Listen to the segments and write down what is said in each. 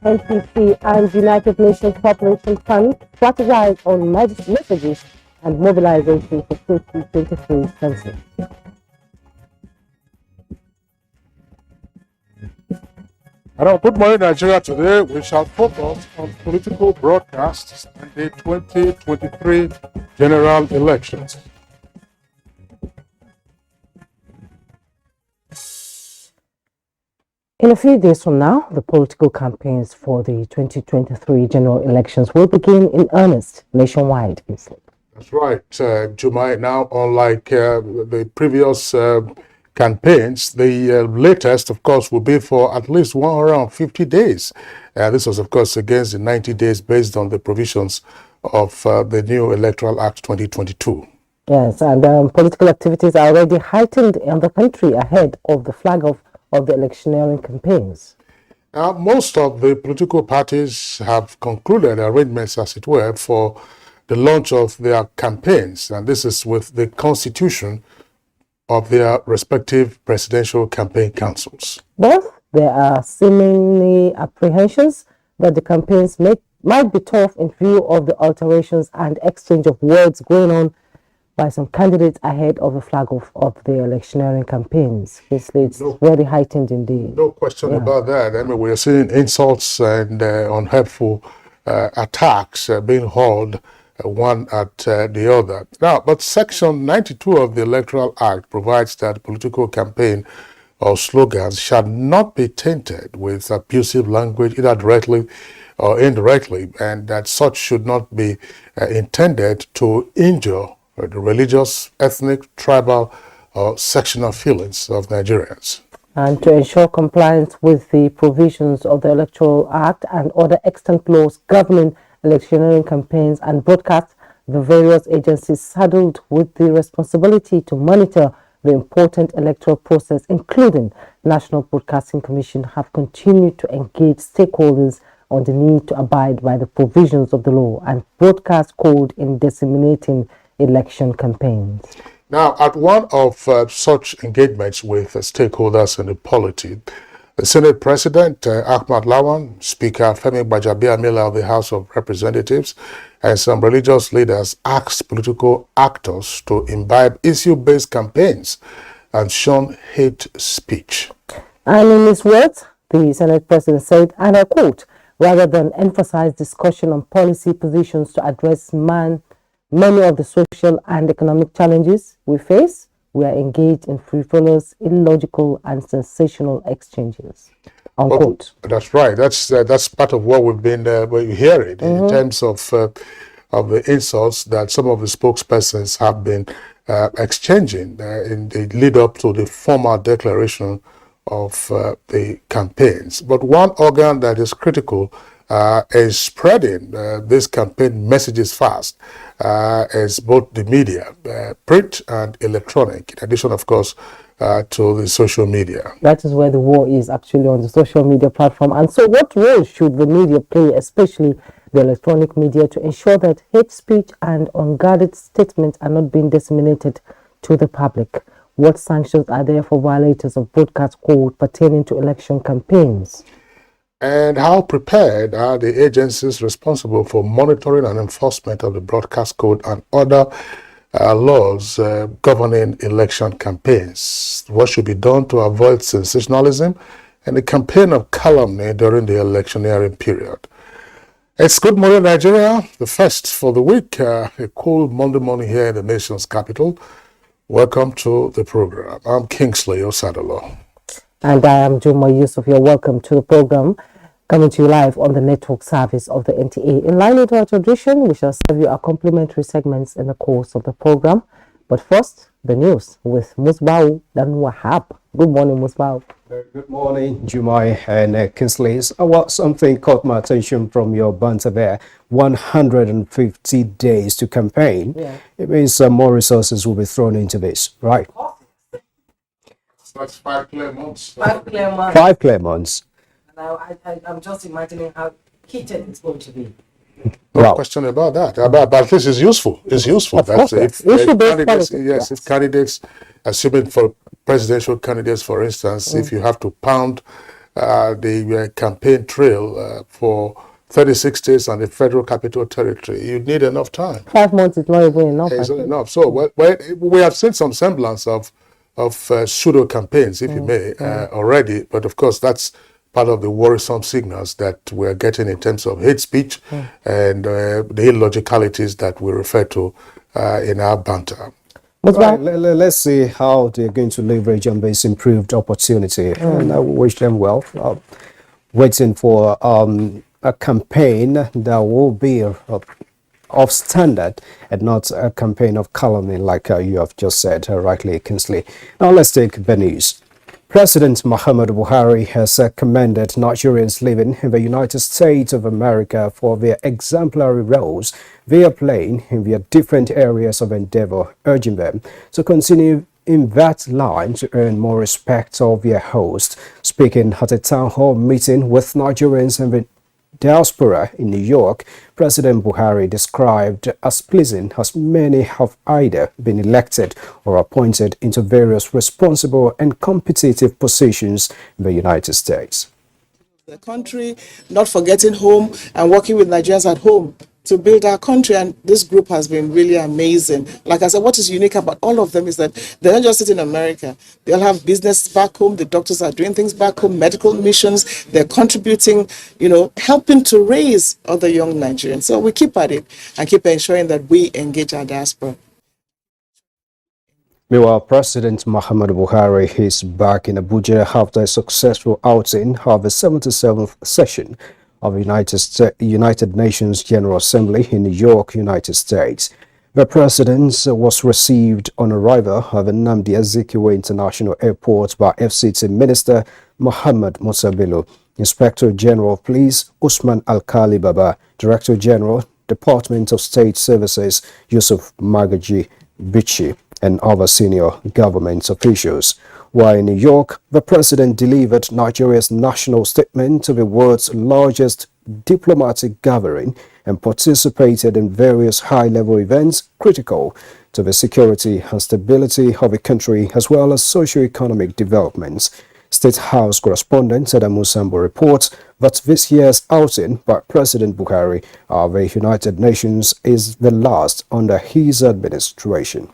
NTC and United Nations Population Fund strategize on messages and mobilization for 2023 census. Hello, good morning, Nigeria. Today we shall focus on political broadcasts and the 2023 general elections. In a few days from now, the political campaigns for the 2023 general elections will begin in earnest nationwide. That's right, Jumai. Now, unlike the previous campaigns, the latest, of course, will be for at least 150 days. This was, of course, against the 90 days based on the provisions of the new Electoral Act 2022. Yes, and political activities are already heightened in the country ahead of the flag off of the electioneering campaigns. Most of the political parties have concluded arrangements, as it were, for the launch of their campaigns, and this is with the constitution of their respective presidential campaign councils. But there are seemingly apprehensions that the campaigns might be tough in view of the alterations and exchange of words going on by some candidates ahead of the flag off of the electioneering campaigns. It's very heightened indeed. No question about that. I mean, we are seeing insults and unhelpful attacks being hauled one at the other. Now, but Section 92 of the Electoral Act provides that political campaign or slogans shall not be tainted with abusive language, either directly or indirectly, and that such should not be intended to injure the religious, ethnic, tribal, or sectional feelings of Nigerians. And to ensure compliance with the provisions of the Electoral Act and other extant laws governing electioneering campaigns and broadcasts, the various agencies saddled with the responsibility to monitor the important electoral process, including National Broadcasting Commission, have continued to engage stakeholders on the need to abide by the provisions of the law and broadcast code in disseminating election campaigns. Now, at one of such engagements with stakeholders in the polity, the Senate President Ahmad Lawan, Speaker Femi Gbajabiamila of the House of Representatives, and some religious leaders asked political actors to imbibe issue-based campaigns and shun hate speech. And in his words, the Senate President said, and I quote, rather than emphasize discussion on policy positions to address many of the social and economic challenges we face, we are engaged in frivolous, illogical, and sensational exchanges. Unquote. Well, that's right. That's part of what we've been hearing in terms of the insults that some of the spokespersons have been exchanging in the lead up to the formal declaration of the campaigns. But one organ that is critical is spreading these campaign messages fast as both the media, print and electronic, in addition, of course, to the social media. That is where the war is actually, on the social media platform. And so what role should the media play, especially the electronic media, to ensure that hate speech and unguarded statements are not being disseminated to the public? What sanctions are there for violators of broadcast code pertaining to election campaigns? And how prepared are the agencies responsible for monitoring and enforcement of the broadcast code and other laws governing election campaigns? What should be done to avoid sensationalism and the campaign of calumny during the electioneering period? It's Good Morning Nigeria, the first for the week, a cool Monday morning here in the nation's capital. Welcome to the program. I'm Kingsley Osadolo. And I am Juma Yusuf. You're welcome to the program, coming to you live on the network service of the NTA. In line with our tradition, we shall serve you our complimentary segments in the course of the program. But first, the news with Musbau Dan Wahab. Good morning, Musbau. Good morning, Jumai and Kingsley. Something caught my attention from your banter there. 150 days to campaign. Yeah. It means more resources will be thrown into this, right? That's 5 clear months. 5 clear months. 5 clear months. Now, I'm just imagining how heated it's going to be. No question about that. But this is useful. It's useful. If candidates, assuming for presidential candidates, for instance, if you have to pound the campaign trail for 36 states and the Federal Capital Territory, you need enough time. 5 months is not even enough. It's not enough. So we have seen some semblance of pseudo campaigns, if you may, already. But of course, that's part of the worrisome signals that we're getting in terms of hate speech and the illogicalities that we refer to in our banter. Right, let's see how they're going to leverage on this improved opportunity. And I wish them well. Waiting for a campaign that will be of standard and not a campaign of calumny like you have just said, rightly, Kingsley. Now let's take the news. President Muhammadu Buhari has commended Nigerians living in the United States of America for their exemplary roles they are playing in their different areas of endeavor, urging them to continue in that line to earn more respect of their host. Speaking at a town hall meeting with Nigerians in the diaspora in New York, President Buhari described as pleasing as many have either been elected or appointed into various responsible and competitive positions in the United States. The country, not forgetting home and working with Nigerians at home to build our country, and this group has been really amazing. Like I said, what is unique about all of them is that they're not just sitting in America. They all have business back home. The doctors are doing things back home, medical missions. They're contributing, helping to raise other young Nigerians. So we keep at it and keep ensuring that we engage our diaspora. Meanwhile, President Muhammadu Buhari is back in Abuja after a successful outing of the 77th session of the United Nations General Assembly in New York, United States. The president was received on arrival at the Nnamdi Azikiwe International Airport by FCT Minister Muhammad Musa Bello, Inspector General of Police Usman Alkali Baba, Director General, Department of State Services Yusuf Magaji Bichi, and other senior government officials. While in New York, the president delivered Nigeria's national statement to the world's largest diplomatic gathering and participated in various high-level events critical to the security and stability of the country as well as socio-economic developments. State House correspondent Adamu Sambo reports that this year's outing by President Buhari of the United Nations is the last under his administration.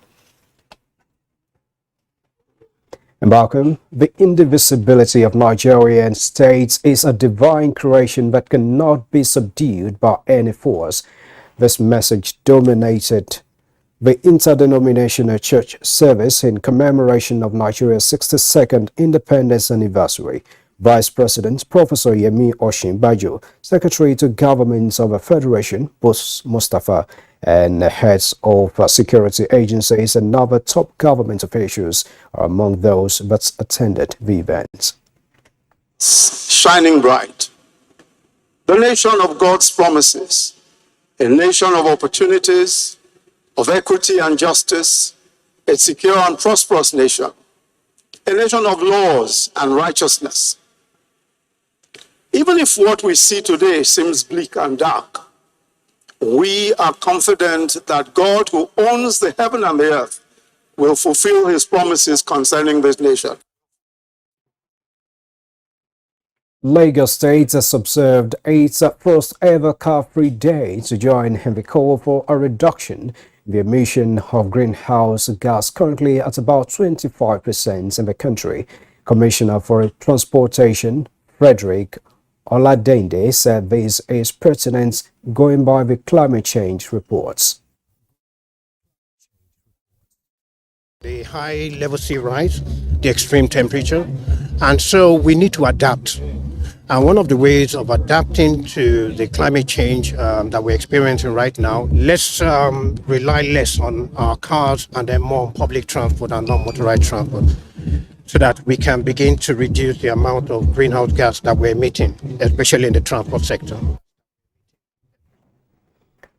And Malcolm, the indivisibility of Nigerian states is a divine creation that cannot be subdued by any force. This message dominated the interdenominational church service in commemoration of Nigeria's 62nd independence anniversary. Vice President Professor Yemi Oshinbajo, Secretary to Governments of the Federation, Boss Mustafa, and heads of security agencies and other top government officials are among those that attended the event. Shining bright, the nation of God's promises, a nation of opportunities, of equity and justice, a secure and prosperous nation, a nation of laws and righteousness. Even if what we see today seems bleak and dark, we are confident that God, who owns the heaven and the earth, will fulfill his promises concerning this nation. Lagos State has observed its first ever car-free day to join in the call for a reduction in the emission of greenhouse gas, currently at about 25% in the country. Commissioner for Transportation, Frederick Oladende, said this is pertinent going by the climate change reports. The high level sea rise, the extreme temperature, and so we need to adapt. And one of the ways of adapting to the climate change that we're experiencing right now, let's rely less on our cars and then more on public transport and non-motorized transport, so that we can begin to reduce the amount of greenhouse gas that we're emitting, especially in the transport sector.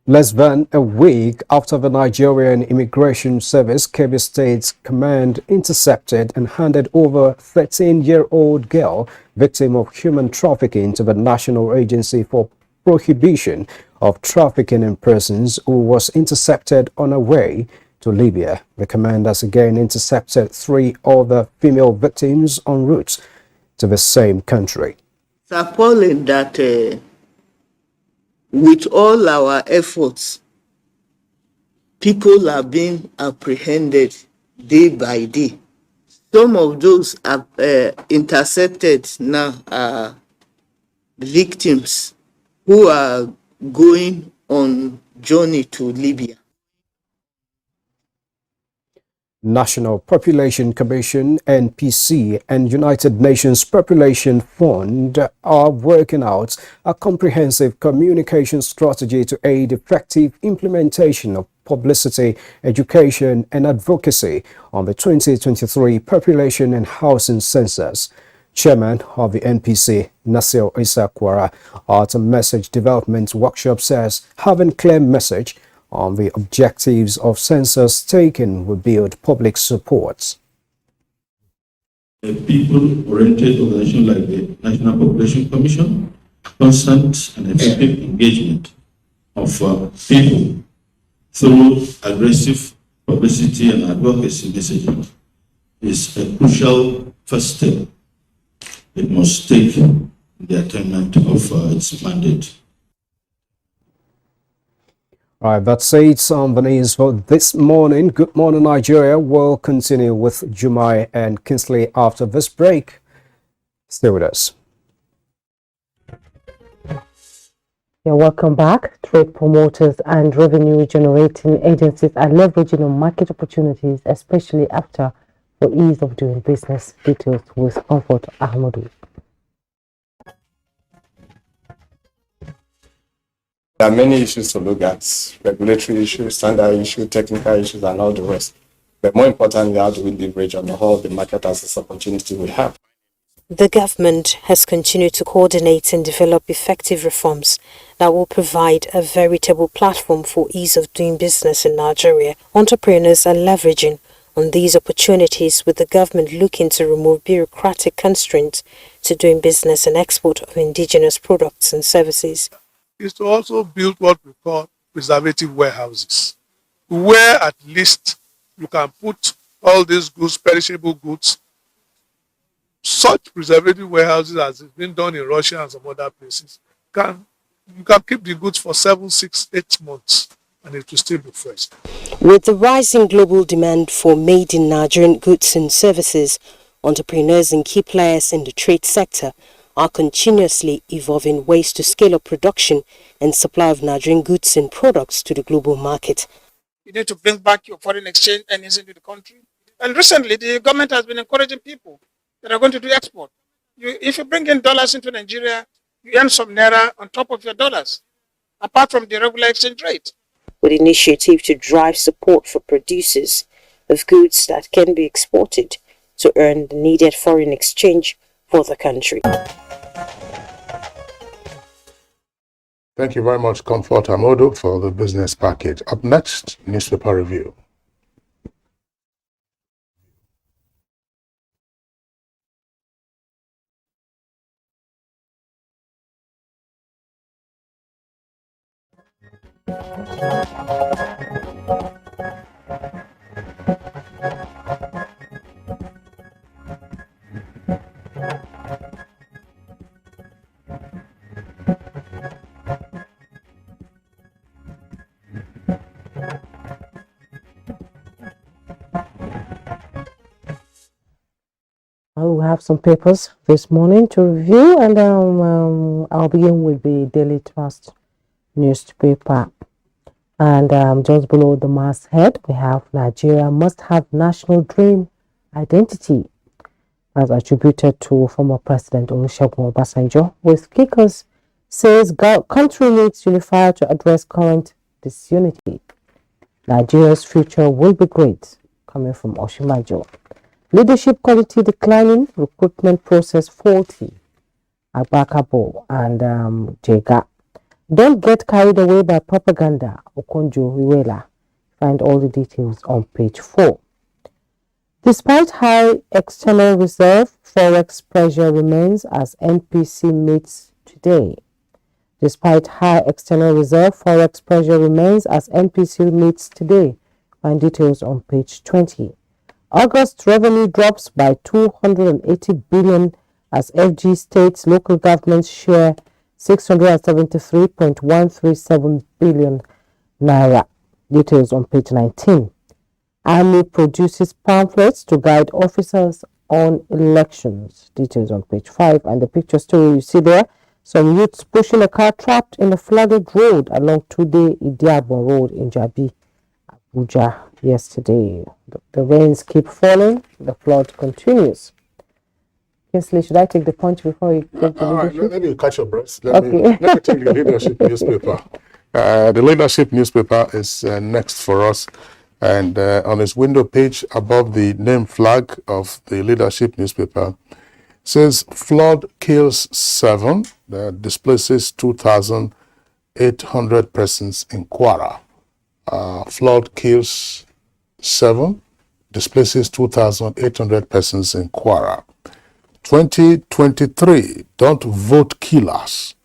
Less than a week after the Nigerian Immigration Service, Kebbi State Command intercepted and handed over a 13-year-old girl victim of human trafficking to the National Agency for Prohibition of Trafficking in Persons, who was intercepted on her way to Libya. The commanders again intercepted 3 other female victims en route to the same country. It's appalling that with all our efforts, people are being apprehended day by day. Some of those are intercepted now are victims who are going on journey to Libya. National Population Commission, NPC, and United Nations Population Fund are working out a comprehensive communication strategy to aid effective implementation of publicity, education, and advocacy on the 2023 Population and Housing Census. Chairman of the NPC, Nasir Isa Kwara, at a message development workshop says having clear message on the objectives of census taken will build public support. A people-oriented organization like the National Population Commission, constant and effective engagement of people through aggressive publicity and advocacy messaging is a crucial first step it must take in the attainment of its mandate. All right, that's it on the news for this morning. Good morning, Nigeria. We'll continue with Jumai and Kinsley after this break. Stay with us. Yeah, welcome back. Trade promoters and revenue-generating agencies are leveraging on market opportunities, especially after for ease of doing business. Details with Comfort Ahmadu. There are many issues to look at: regulatory issues, standard issues, technical issues, and all the rest. But more importantly, how do we leverage on the whole the market as this opportunity we have? The government has continued to coordinate and develop effective reforms that will provide a veritable platform for ease of doing business in Nigeria. Entrepreneurs are leveraging on these opportunities, with the government looking to remove bureaucratic constraints to doing business and export of indigenous products and services. Is to also build what we call preservative warehouses, where at least you can put all these goods, perishable goods. Such preservative warehouses, as it's been done in Russia and some other places, you can keep the goods for 7, 6, 8 months and it will still be fresh. With the rising global demand for made in Nigerian goods and services, entrepreneurs and key players in the trade sector are continuously evolving ways to scale up production and supply of Nigerian goods and products to the global market. You need to bring back your foreign exchange earnings into the country. And recently, the government has been encouraging people that are going to do export. If you bring in dollars into Nigeria, you earn some naira on top of your dollars, apart from the regular exchange rate. With initiative to drive support for producers of goods that can be exported to earn the needed foreign exchange for the country. Thank you very much, Comfort Amodo, for the business package. Up next, newspaper review. We have some papers this morning to review, and I'll begin with the Daily Trust newspaper. And just below the masthead, we have Nigeria must have national dream identity, as attributed to former President Olusegun Obasanjo, with kickers says country needs unifier to address current disunity. Nigeria's future will be great, coming from Oshimajo. Leadership quality declining, recruitment process faulty. Agbakabo and Jega. Don't get carried away by propaganda. Okonjo Iweala. Find all the details on page 4. Despite high external reserve, forex pressure remains as NPC meets today. Despite high external reserve, forex pressure remains as NPC meets today. Find details on page 20. August revenue drops by 280 billion as FG states local governments share 673.137 billion naira. Details on page 19. Army produces pamphlets to guide officers on elections. Details on page 5. And the picture story you see there, some youths pushing a car trapped in a flooded road along Tude Idiabo Road in Jabi, Abuja yesterday. The rains keep falling. The flood continues. Kinsley, should I take the punch before you take the leadership? Let me catch your breath. Let me take the leadership newspaper. The leadership newspaper is next for us. And on its window page above the name flag of the leadership newspaper, says flood kills 7, displaces 2,800 persons in Kwara. Flood kills 7, displaces 2,800 persons in Kwara. 2023, don't vote killers.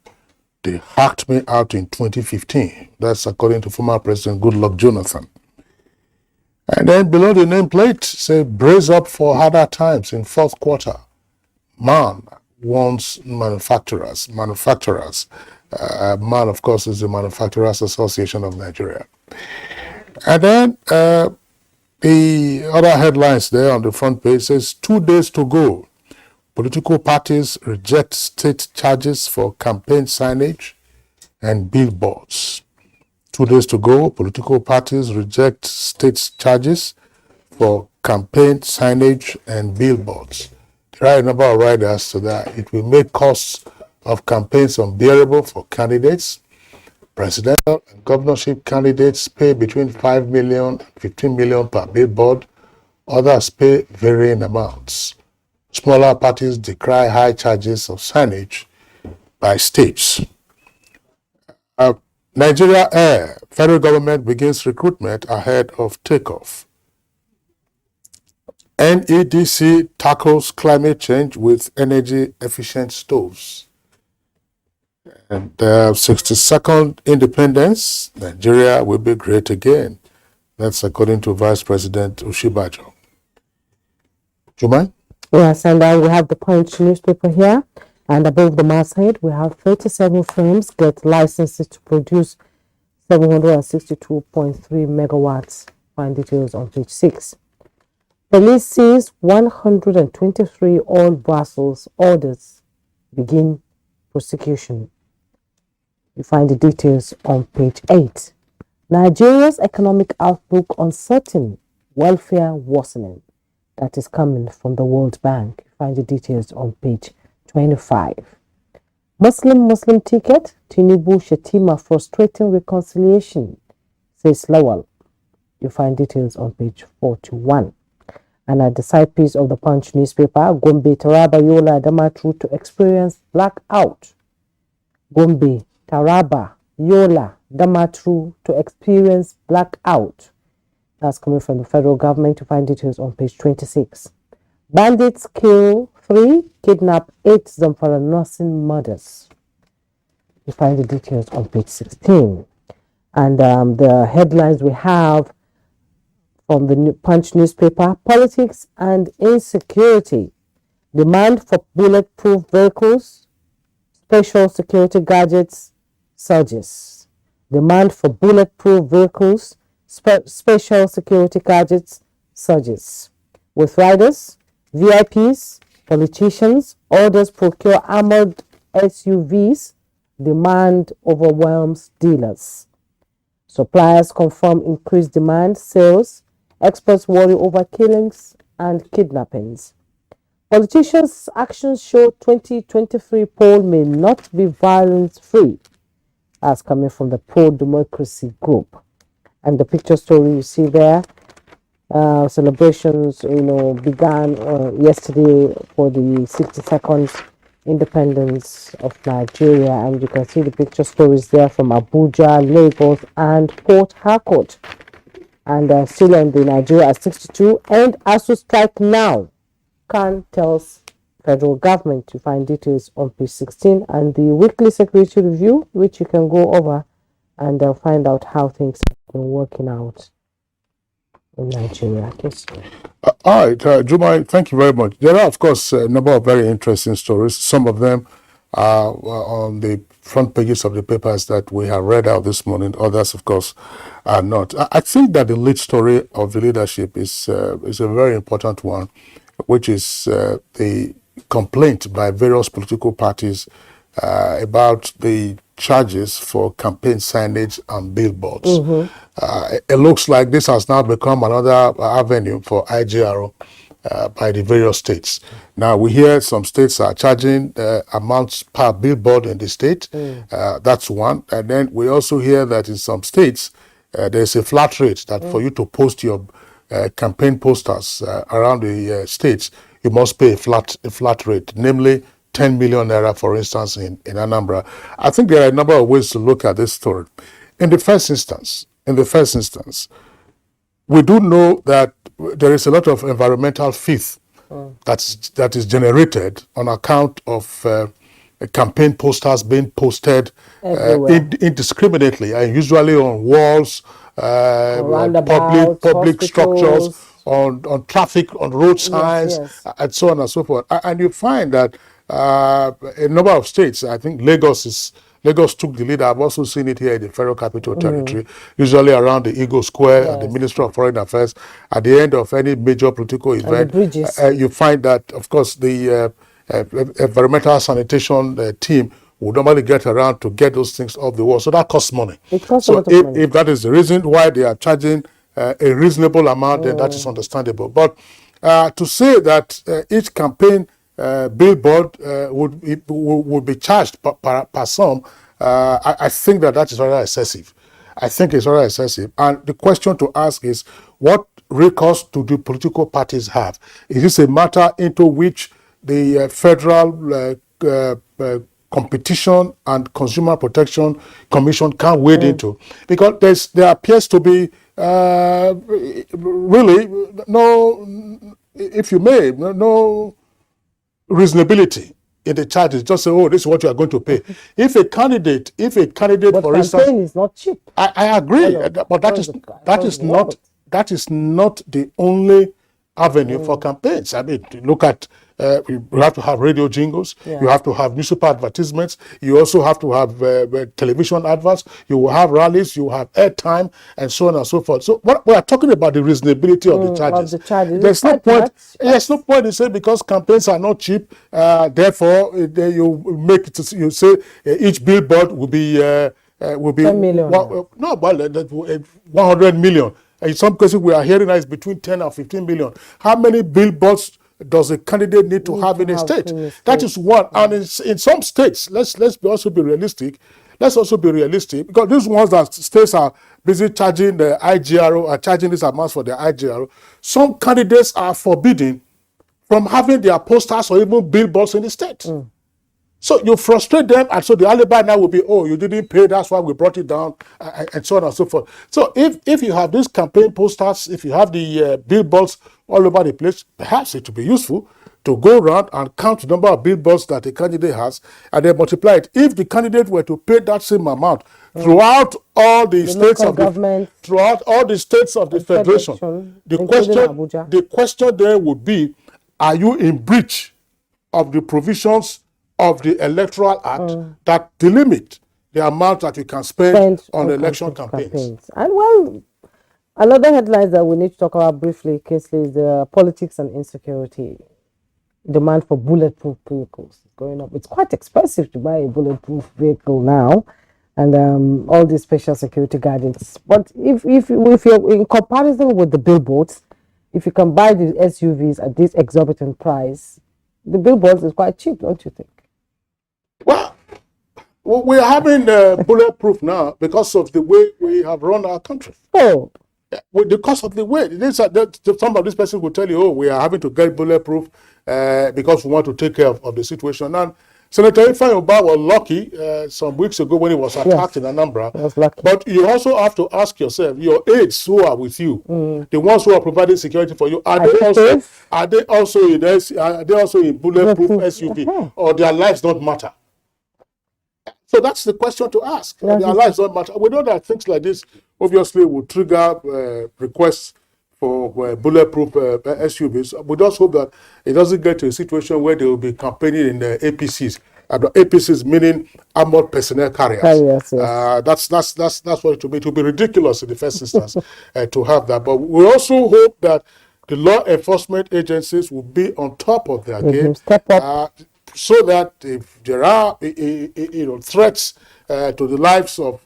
They hacked me out in 2015. That's according to former President Goodluck Jonathan. And then below the nameplate, say brace up for harder times in fourth quarter. Man warns manufacturers. Man, of course, is the Manufacturers Association of Nigeria. And then the other headlines there on the front page says 2 days to go. Political parties reject state charges for campaign signage and billboards. 2 days to go. Political parties reject state charges for campaign signage and billboards. There are a number of riders to that. It will make costs of campaigns unbearable for candidates. Presidential and governorship candidates pay between 5 million and 15 million per billboard. Others pay varying amounts. Smaller parties decry high charges of signage by states. Nigeria Air, federal government begins recruitment ahead of takeoff. NEDC tackles climate change with energy efficient stoves. And 62nd independence, Nigeria will be great again. That's according to Vice President Oshibajo. Do you mind? Yes, and we have the Punch newspaper here. And above the masthead, we have 37 firms get licenses to produce 762.3 megawatts. Find details on page 6. Police sees 123 oil Brussels orders. Begin prosecution. You find the details on page 8. Nigeria's economic outlook uncertain, welfare worsening. That is coming from the World Bank. You find the details on page 25. Muslim ticket, Tinubu Shetima frustrating reconciliation, says Lawal. You find details on page 41. And at the side piece of the Punch newspaper, Gombe, Taraba, Yola, Damatru to experience blackout. Gombe, Taraba, Yola, Damatru to experience blackout. That's coming from the federal government. You find details on page 26. Bandits kill 3, kidnap 8 Zamfara nursing mothers. You find the details on page 16. And the headlines we have from the Punch newspaper, politics and insecurity. Demand for bulletproof vehicles, special security gadgets surges. Demand for bulletproof vehicles, special security gadgets surges. With riders, VIPs, politicians, orders procure armored SUVs, demand overwhelms dealers. Suppliers confirm increased demand, sales, experts worry over killings and kidnappings. Politicians' actions show 2023 poll may not be violence-free. That's coming from the pro-democracy group. And the picture story you see there, celebrations, began yesterday for the 62nd independence of Nigeria, and you can see the picture stories there from Abuja, Lagos, and Port Harcourt. And still on the Nigeria at 62, and ASU strike now. Khan tells federal government. To find details on page 16, and the weekly security review, which you can go over and find out how things have been working out. in Nigeria. Yes. All right, Jumai, thank you very much. There are, of course, a number of very interesting stories. Some of them are on the front pages of the papers that we have read out this morning. Others, of course, are not. I think that the lead story of the leadership is a very important one, which is the complaint by various political parties about the charges for campaign signage and billboards. It looks like this has now become another avenue for IGRO by the various states. Now, we hear some states are charging amounts per billboard in the state. That's one. And then we also hear that in some states, there's a flat rate that for you to post your campaign posters around the states, you must pay a flat rate, namely 10 million naira, for instance, in Anambra. I think there are a number of ways to look at this story. In the first instance, we do know that there is a lot of environmental filth that is generated on account of campaign posters being posted indiscriminately, and usually on walls, public structures, on traffic, on road signs, and so on and so forth. And you find that a number of states, I think Lagos took the lead. I've also seen it here in the Federal Capital Territory, usually around the Eagle Square and the Ministry of Foreign Affairs. At the end of any major political event, you find that, of course, the environmental sanitation team would normally get around to get those things off the wall. So that costs money. It costs a lot of money. If that is the reason why they are charging a reasonable amount, then that is understandable. But to say that each campaign billboard would be charged per sum, I think that is rather excessive. I think it's rather excessive. And the question to ask is, what recourse do the political parties have? Is this a matter into which the Federal Competition and Consumer Protection Commission can wade into? Because there appears to be really no, if you may, no reasonability in the charges. Just say, oh, this is what you are going to pay. If a candidate, but for instance, campaign is not cheap. I agree, but that is not the only avenue for campaigns. I mean, look at you have to have radio jingles, you have to have newspaper advertisements, you also have to have television adverts, you will have rallies, you have airtime, and so on and so forth. So what we are talking about the reasonability of the charges. There's no point. There's no point in saying because campaigns are not cheap, therefore you make it. You say each billboard will be 10 million. 100 million. In some cases, we are hearing that it's between 10 and 15 million. How many billboards does a candidate need to have in a state? That is one. And in some states, let's also be realistic. Let's also be realistic, because these ones that states are busy charging the IGRO, are charging these amounts for the IGRO. Some candidates are forbidden from having their posters or even billboards in the state. So you frustrate them, and so the alibi now will be, oh, you didn't pay, that's why we brought it down, and so on and so forth. So if you have these campaign posters, if you have the billboards all over the place, perhaps it would be useful to go around and count the number of billboards that a candidate has, and then multiply it. If the candidate were to pay that same amount throughout all the states of throughout all the states of the federation, the question there would be, are you in breach of the provisions of the Electoral Act that delimit the amount that you can spend on election campaigns? And well, another headline that we need to talk about briefly, Kingsley, is the politics and insecurity. Demand for bulletproof vehicles is going up. It's quite expensive to buy a bulletproof vehicle now, and all these special security guidance. But if you're in comparison with the billboards, if you can buy the SUVs at this exorbitant price, the billboards is quite cheap, don't you think? Well, we're having bulletproof now because of the way we have run our country. Oh. Because of the way. Some of these persons will tell you, oh, we are having to get bulletproof because we want to take care of the situation. And Senator Ifeanyi Ubah was lucky some weeks ago when he was attacked in Anambra. Was lucky. But you also have to ask yourself, your aides who are with you, the ones who are providing security for you, are they also in bulletproof SUV, or their lives don't matter? So that's the question to ask. Their lives don't matter. We know that things like this obviously will trigger requests for bulletproof SUVs. We just hope that it doesn't get to a situation where they will be campaigning in the APCs. The APCs meaning armored personnel carriers. Carriers, yes. That's what it will be. It will be ridiculous in the first instance to have that. But we also hope that the law enforcement agencies will be on top of their game. Step up. So that if there are threats to the lives of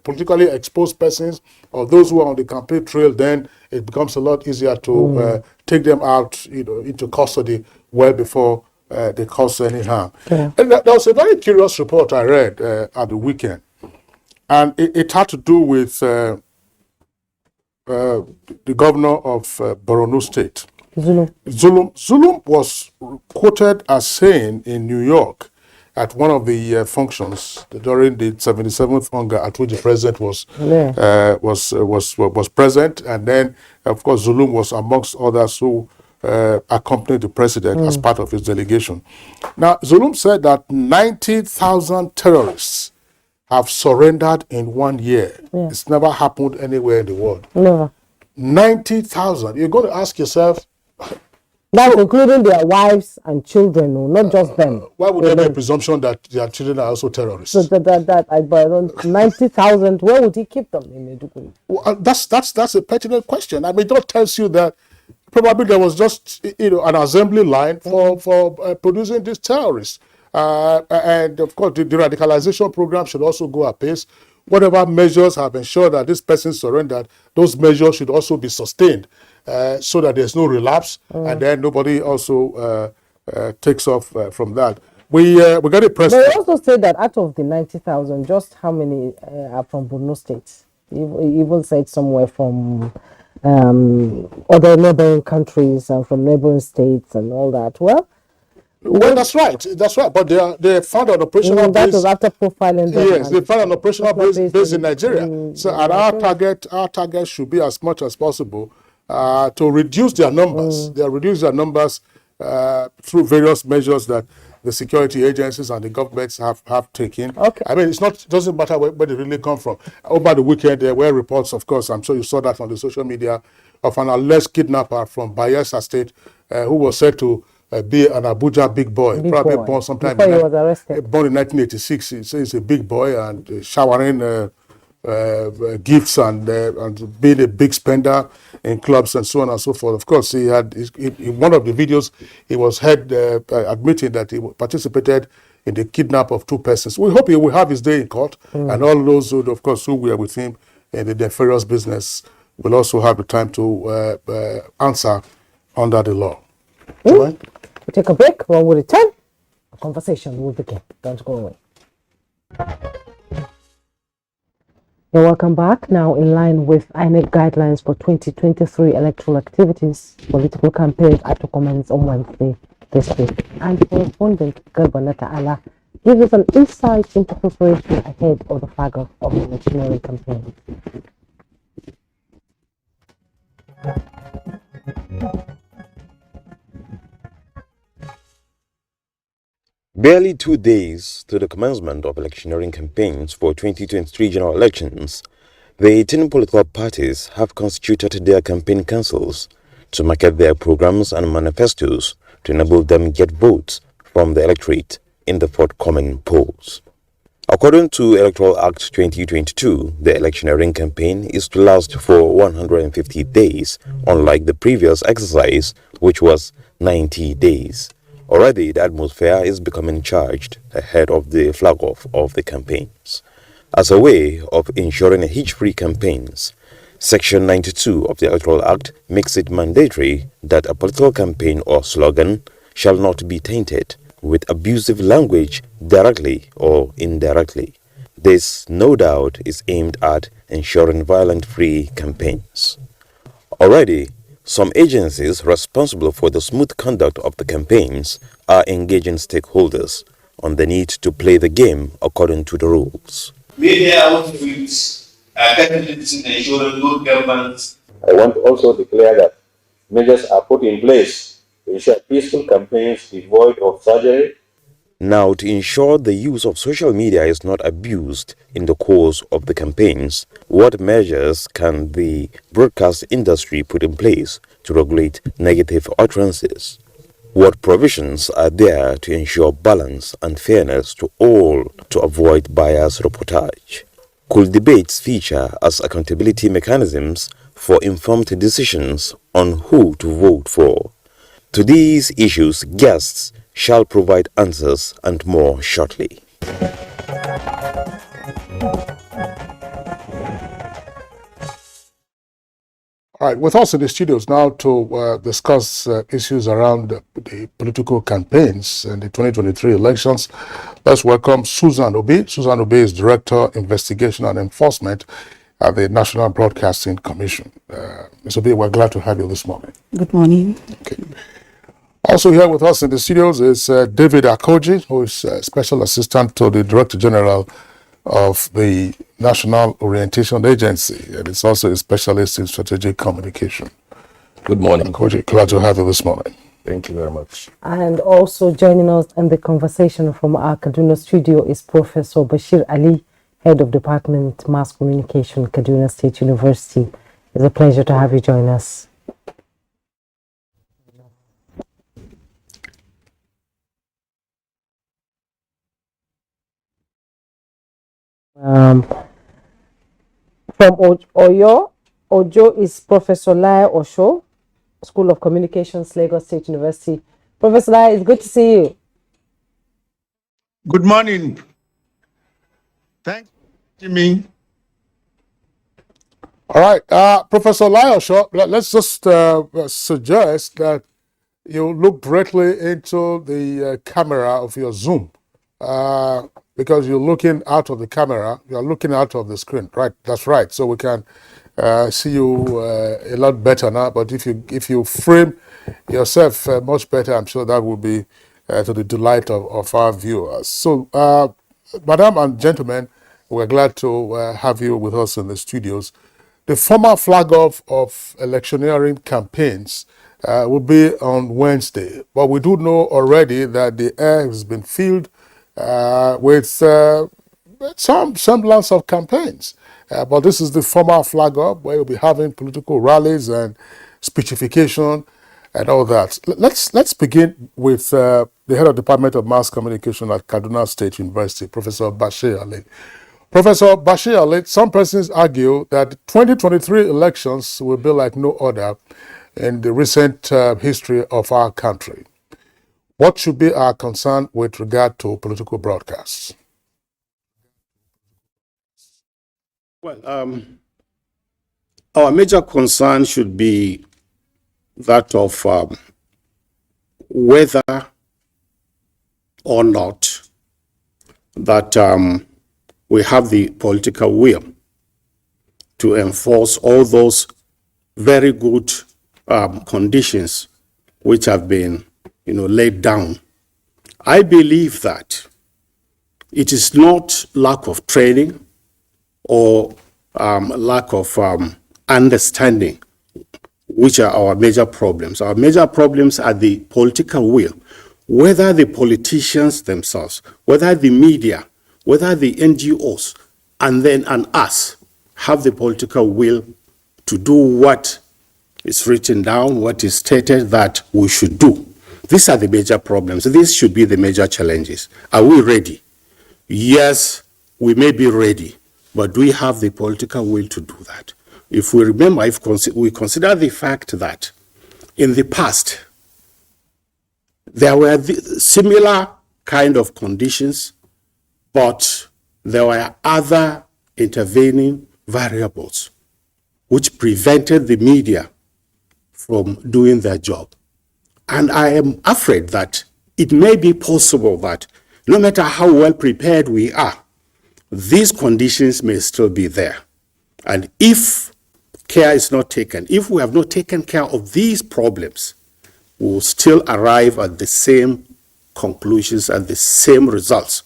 politically exposed persons or those who are on the campaign trail, then it becomes a lot easier to take them out into custody well before they cause any harm. Yeah. And there was a very curious report I read at the weekend, and it had to do with the governor of Borno State. Zulum was quoted as saying in New York at one of the functions during the 77th hunger at which the president was present, and then of course Zulum was amongst others who accompanied the president as part of his delegation. Now Zulum said that 90,000 terrorists have surrendered in 1 year. Yeah. It's never happened anywhere in the world. Never. 90,000. You're going to ask yourself, that's including their wives and children, not just them. why would there be a presumption that their children are also terrorists? So but 90,000, where would he keep them in Maiduguri? Well, that's a pertinent question. I mean, that tells you that probably there was just an assembly line for producing these terrorists. And of course, the radicalization program should also go apace. Whatever measures have ensured that this person surrendered, those measures should also be sustained so that there's no relapse, and then nobody also takes off from that. We got it pressed. But he also said that out of the 90,000, just how many are from Borno State? He even said somewhere from other neighboring countries and from neighboring states and all that. Well, that's right. But they found an operational base. That was after profiling them. Yes, they found an operational base in Nigeria. So, and our target should be as much as possible to reduce their numbers. They reduce their numbers through various measures that the security agencies and the governments have taken. Okay. I mean, it doesn't matter where they really come from. Over the weekend, there were reports, of course, I'm sure you saw that on the social media, of an alleged kidnapper from Bayelsa State who was said to be an Abuja big boy, probably born sometime before he was arrested. Born in 1986. He says he's a big boy and showering gifts and being a big spender in clubs and so on and so forth. Of course, he had in one of the videos he was heard admitting that he participated in the kidnap of 2 persons. We hope he will have his day in court, and all those who, of course, who were with him in the nefarious business will also have the time to answer under the law. We'll take a break. When we return, a conversation will begin. Don't go away. You're welcome back. Now, in line with INEC guidelines for 2023 electoral activities, political campaigns are to commence on Wednesday this week. And correspondent Governor Ta'ala gives us an insight into preparation ahead of the flag of the electioneering campaign. Barely 2 days to the commencement of electioneering campaigns for 2023 general elections, the 18 political parties have constituted their campaign councils to market their programs and manifestos to enable them get votes from the electorate in the forthcoming polls. According to Electoral Act 2022, the electioneering campaign is to last for 150 days, unlike the previous exercise, which was 90 days. Already, the atmosphere is becoming charged ahead of the flag-off of the campaigns. As a way of ensuring a hitch-free campaigns, Section 92 of the Electoral Act makes it mandatory that a political campaign or slogan shall not be tainted with abusive language directly or indirectly. This, no doubt, is aimed at ensuring violent-free campaigns. Already, some agencies responsible for the smooth conduct of the campaigns are engaging stakeholders on the need to play the game according to the rules. Media outreach are definitely ensuring good governance. I want to also declare that measures are put in place to ensure peaceful campaigns devoid of surgery. Now, to ensure the use of social media is not abused in the course of the campaigns, what measures can the broadcast industry put in place to regulate negative utterances? What provisions are there to ensure balance and fairness to all to avoid bias reportage? Could debates feature as accountability mechanisms for informed decisions on who to vote for? To these issues, guests shall provide answers and more shortly. All right, with us in the studios now to discuss issues around the political campaigns and the 2023 elections, let's welcome Susan Obi. Susan Obi is Director, Investigation and Enforcement at the National Broadcasting Commission. Ms. Obi, we're glad to have you this morning. Good morning. Okay. Also here with us in the studios is David Akoji, who is Special Assistant to the Director General of the National Orientation Agency, and is also a specialist in strategic communication. Good morning. Akoji, glad to have you this morning. Thank you very much. And also joining us in the conversation from our Kaduna studio is Professor Bashir Ali, Head of Department Mass Communication, Kaduna State University. It's a pleasure to have you join us. From Ojo is Professor Lai Osho, School of Communications, Lagos State University. Professor Lai, it's good to see you. Good morning. Thanks, Jimmy. All right, Professor Lai Osho, let's just suggest that you look directly into the camera of your Zoom. Because you're looking out of the camera, you're looking out of the screen, right? That's right. So we can see you a lot better now. But if you frame yourself much better, I'm sure that will be to the delight of our viewers. So, madam and gentlemen, we're glad to have you with us in the studios. The formal flag off of electioneering campaigns will be on Wednesday, but we do know already that the air has been filled with some semblance of campaigns. But this is the formal flag up where you'll be having political rallies and speechification and all that. Let's begin with the Head of Department of Mass Communication at Kaduna State University, Professor Bashir Ali. Professor Bashir Ali, some persons argue that 2023 elections will be like no other in the recent history of our country. What should be our concern with regard to political broadcasts? Well, our major concern should be that of whether or not that we have the political will to enforce all those very good conditions which have been laid down. I believe that it is not lack of training or lack of understanding which are our major problems. Our major problems are the political will, whether the politicians themselves, whether the media, whether the NGOs, and us have the political will to do what is written down, what is stated that we should do. These are the major problems. These should be the major challenges. Are we ready? Yes, we may be ready, but do we have the political will to do that? If we remember, if we consider the fact that in the past, there were similar kind of conditions, but there were other intervening variables which prevented the media from doing their job. And I am afraid that it may be possible that no matter how well prepared we are, these conditions may still be there. And if care is not taken, if we have not taken care of these problems, we will still arrive at the same conclusions and the same results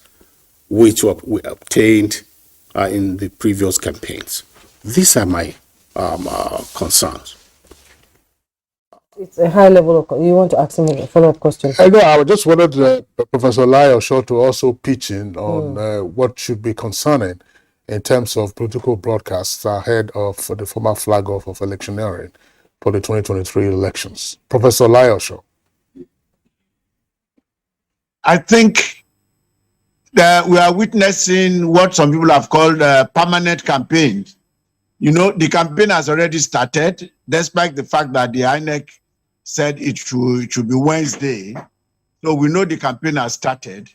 which we obtained in the previous campaigns. These are my concerns. It's a high level of. You want to ask him a follow-up question? I know. I just wanted Professor Lyle Shaw to also pitch in on what should be concerning in terms of political broadcasts ahead of the former flag off of electioneering for the 2023 elections. Professor Lyle Shaw. I think that we are witnessing what some people have called permanent campaigns. You know, the campaign has already started, despite the fact that the INEC said it should be Wednesday. So we know the campaign has started.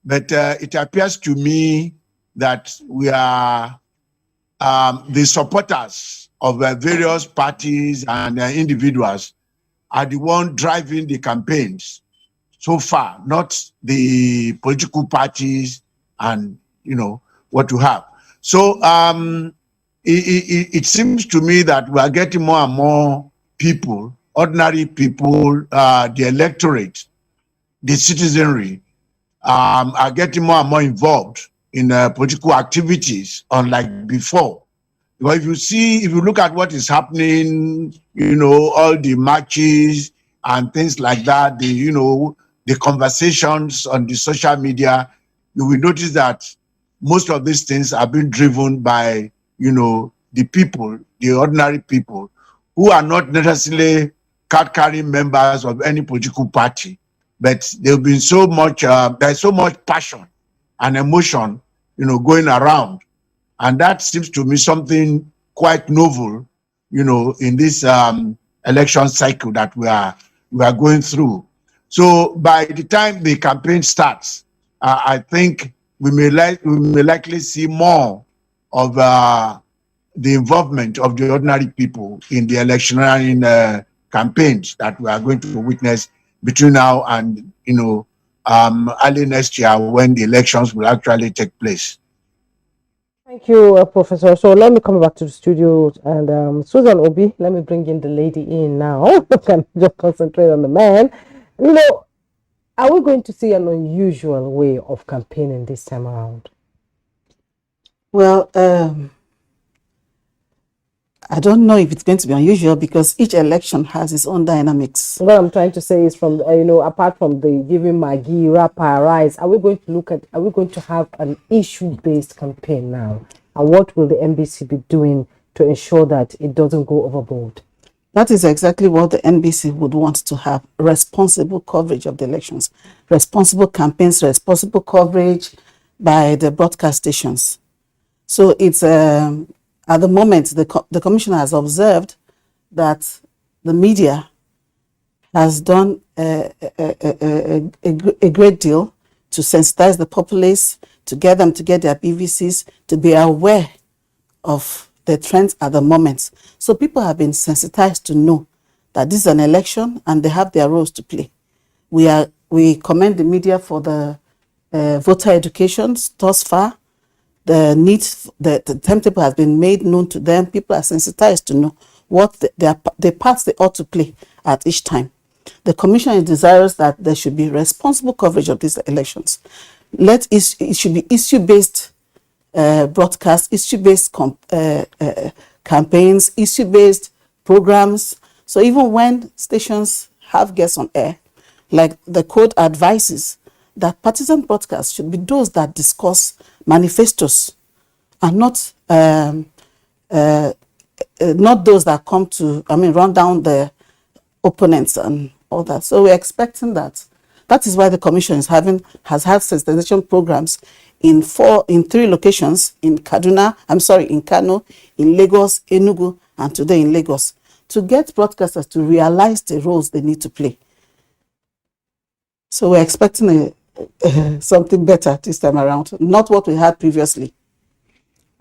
But it appears to me that we are the supporters of various parties and individuals are the one driving the campaigns so far, not the political parties and, you know, what you have. So it seems to me that we are getting more and more people, ordinary people, the electorate, the citizenry, are getting more and more involved in political activities, unlike before. Because if you look at what is happening, you know, all the marches and things like that, the conversations on the social media, you will notice that most of these things are being driven by, the people, the ordinary people, who are not necessarily card-carrying members of any political party, but there's been so much, there's so much passion and emotion, going around. And that seems to me something quite novel, in this election cycle that we are going through. So by the time the campaign starts, I think we may likely see more of the involvement of the ordinary people in the electioneering campaigns that we are going to witness between now and early next year, when the elections will actually take place. Thank you, Professor. So let me come back to the studio, and Susan Obi, let me bring in the lady in now. Can just concentrate on the man. Are we going to see an unusual way of campaigning this time around? Well, I don't know if it's going to be unusual, because each election has its own dynamics. What I'm trying to say is, from apart from the giving Maggie, rapper, rice, are we going to have an issue-based campaign now? And what will the NBC be doing to ensure that it doesn't go overboard? That is exactly what the NBC would want to have: responsible coverage of the elections, responsible campaigns, responsible coverage by the broadcast stations. So it's at the moment, the commissioner has observed that the media has done a great deal to sensitize the populace, to get them to get their PVCs, to be aware of the trends at the moment. So people have been sensitized to know that this is an election and they have their roles to play. We commend the media for the voter education thus far. The timetable has been made known to them. People are sensitized to know what the parts they ought to play at each time. The commission is desirous that there should be responsible coverage of these elections. It should be issue-based broadcast, issue-based campaigns, issue-based programs. So even when stations have guests on air, like the code advises that partisan broadcasts should be those that discuss manifestos, and not those that come to run down the opponents and all that. So we're expecting that. That is why the commission has had sensitization programs in 3 locations: in Kano, in Lagos, Enugu, and today in Lagos, to get broadcasters to realize the roles they need to play. So we're expecting something better this time around, not what we had previously.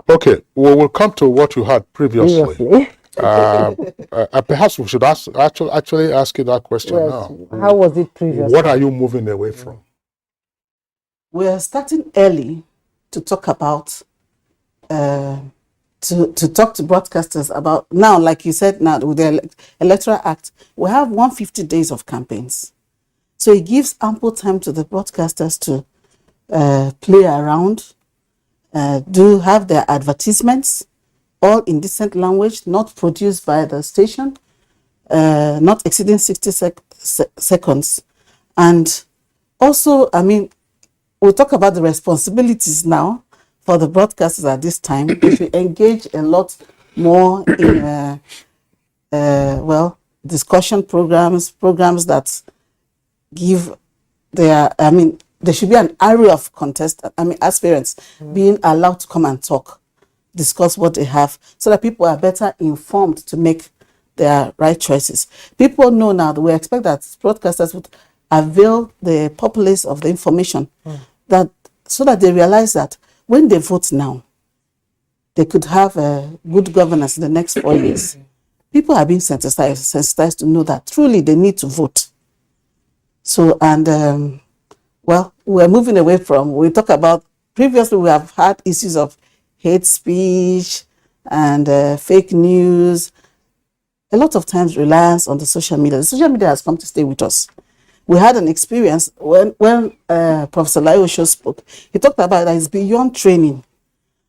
Okay, well, we'll come to what you had previously. Perhaps we should actually ask you that question now. How was it previously? What are you moving away from? We are starting early to talk about, to talk to broadcasters about, now, like you said, now with the Electoral Act, we have 150 days of campaigns. So it gives ample time to the broadcasters to play around, have their advertisements, all in decent language, not produced by the station, not exceeding 60 seconds. And also, I mean, we'll talk about the responsibilities now for the broadcasters at this time. They should engage a lot more in, well, discussion programs that give their, I mean, there should be an array of aspirants being allowed to come and talk, discuss what they have, so that people are better informed to make their right choices. People know now that we expect that broadcasters would avail the populace of the information that so that they realize that when they vote now, they could have a good governance in the next 4 years. People are being sensitized to know that truly they need to vote. So, and well, we're moving away from, we talk about, previously we have had issues of hate speech and fake news. A lot of times reliance on the social media. The social media has come to stay with us. We had an experience when Professor Laosho spoke. He talked about that it's beyond training.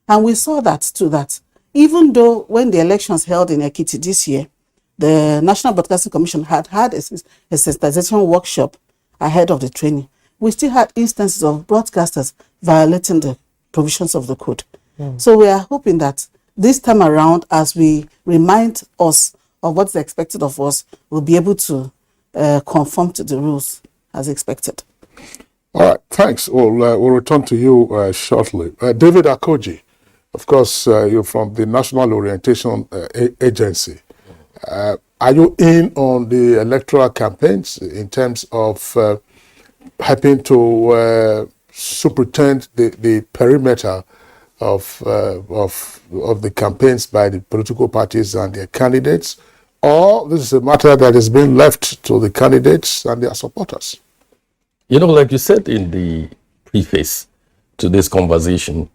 And we saw that too, that even though when the elections held in Ekiti this year, the National Broadcasting Commission had a sensitization workshop ahead of the training, we still had instances of broadcasters violating the provisions of the code. So we are hoping that this time around, as we remind us of what's expected of us, we'll be able to conform to the rules as expected. All right, thanks. We'll return to you shortly. David Akoji, of course, you're from the National Orientation Agency. Are you in on the electoral campaigns in terms of helping to superintend the perimeter of the campaigns by the political parties and their candidates, or this is a matter that has been left to the candidates and their supporters? You know, like you said in the preface to this conversation,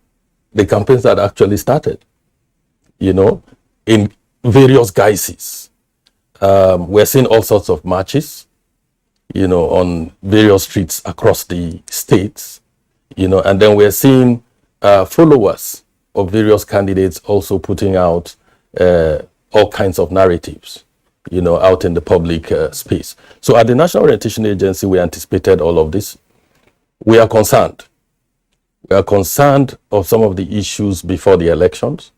the campaigns had actually started, you know, in various guises. We're seeing all sorts of marches, you know, on various streets across the states, you know, and then we're seeing followers of various candidates also putting out all kinds of narratives, you know, out in the public space. So at the National Orientation Agency, we anticipated all of this. We are concerned. We are concerned of some of the issues before the elections.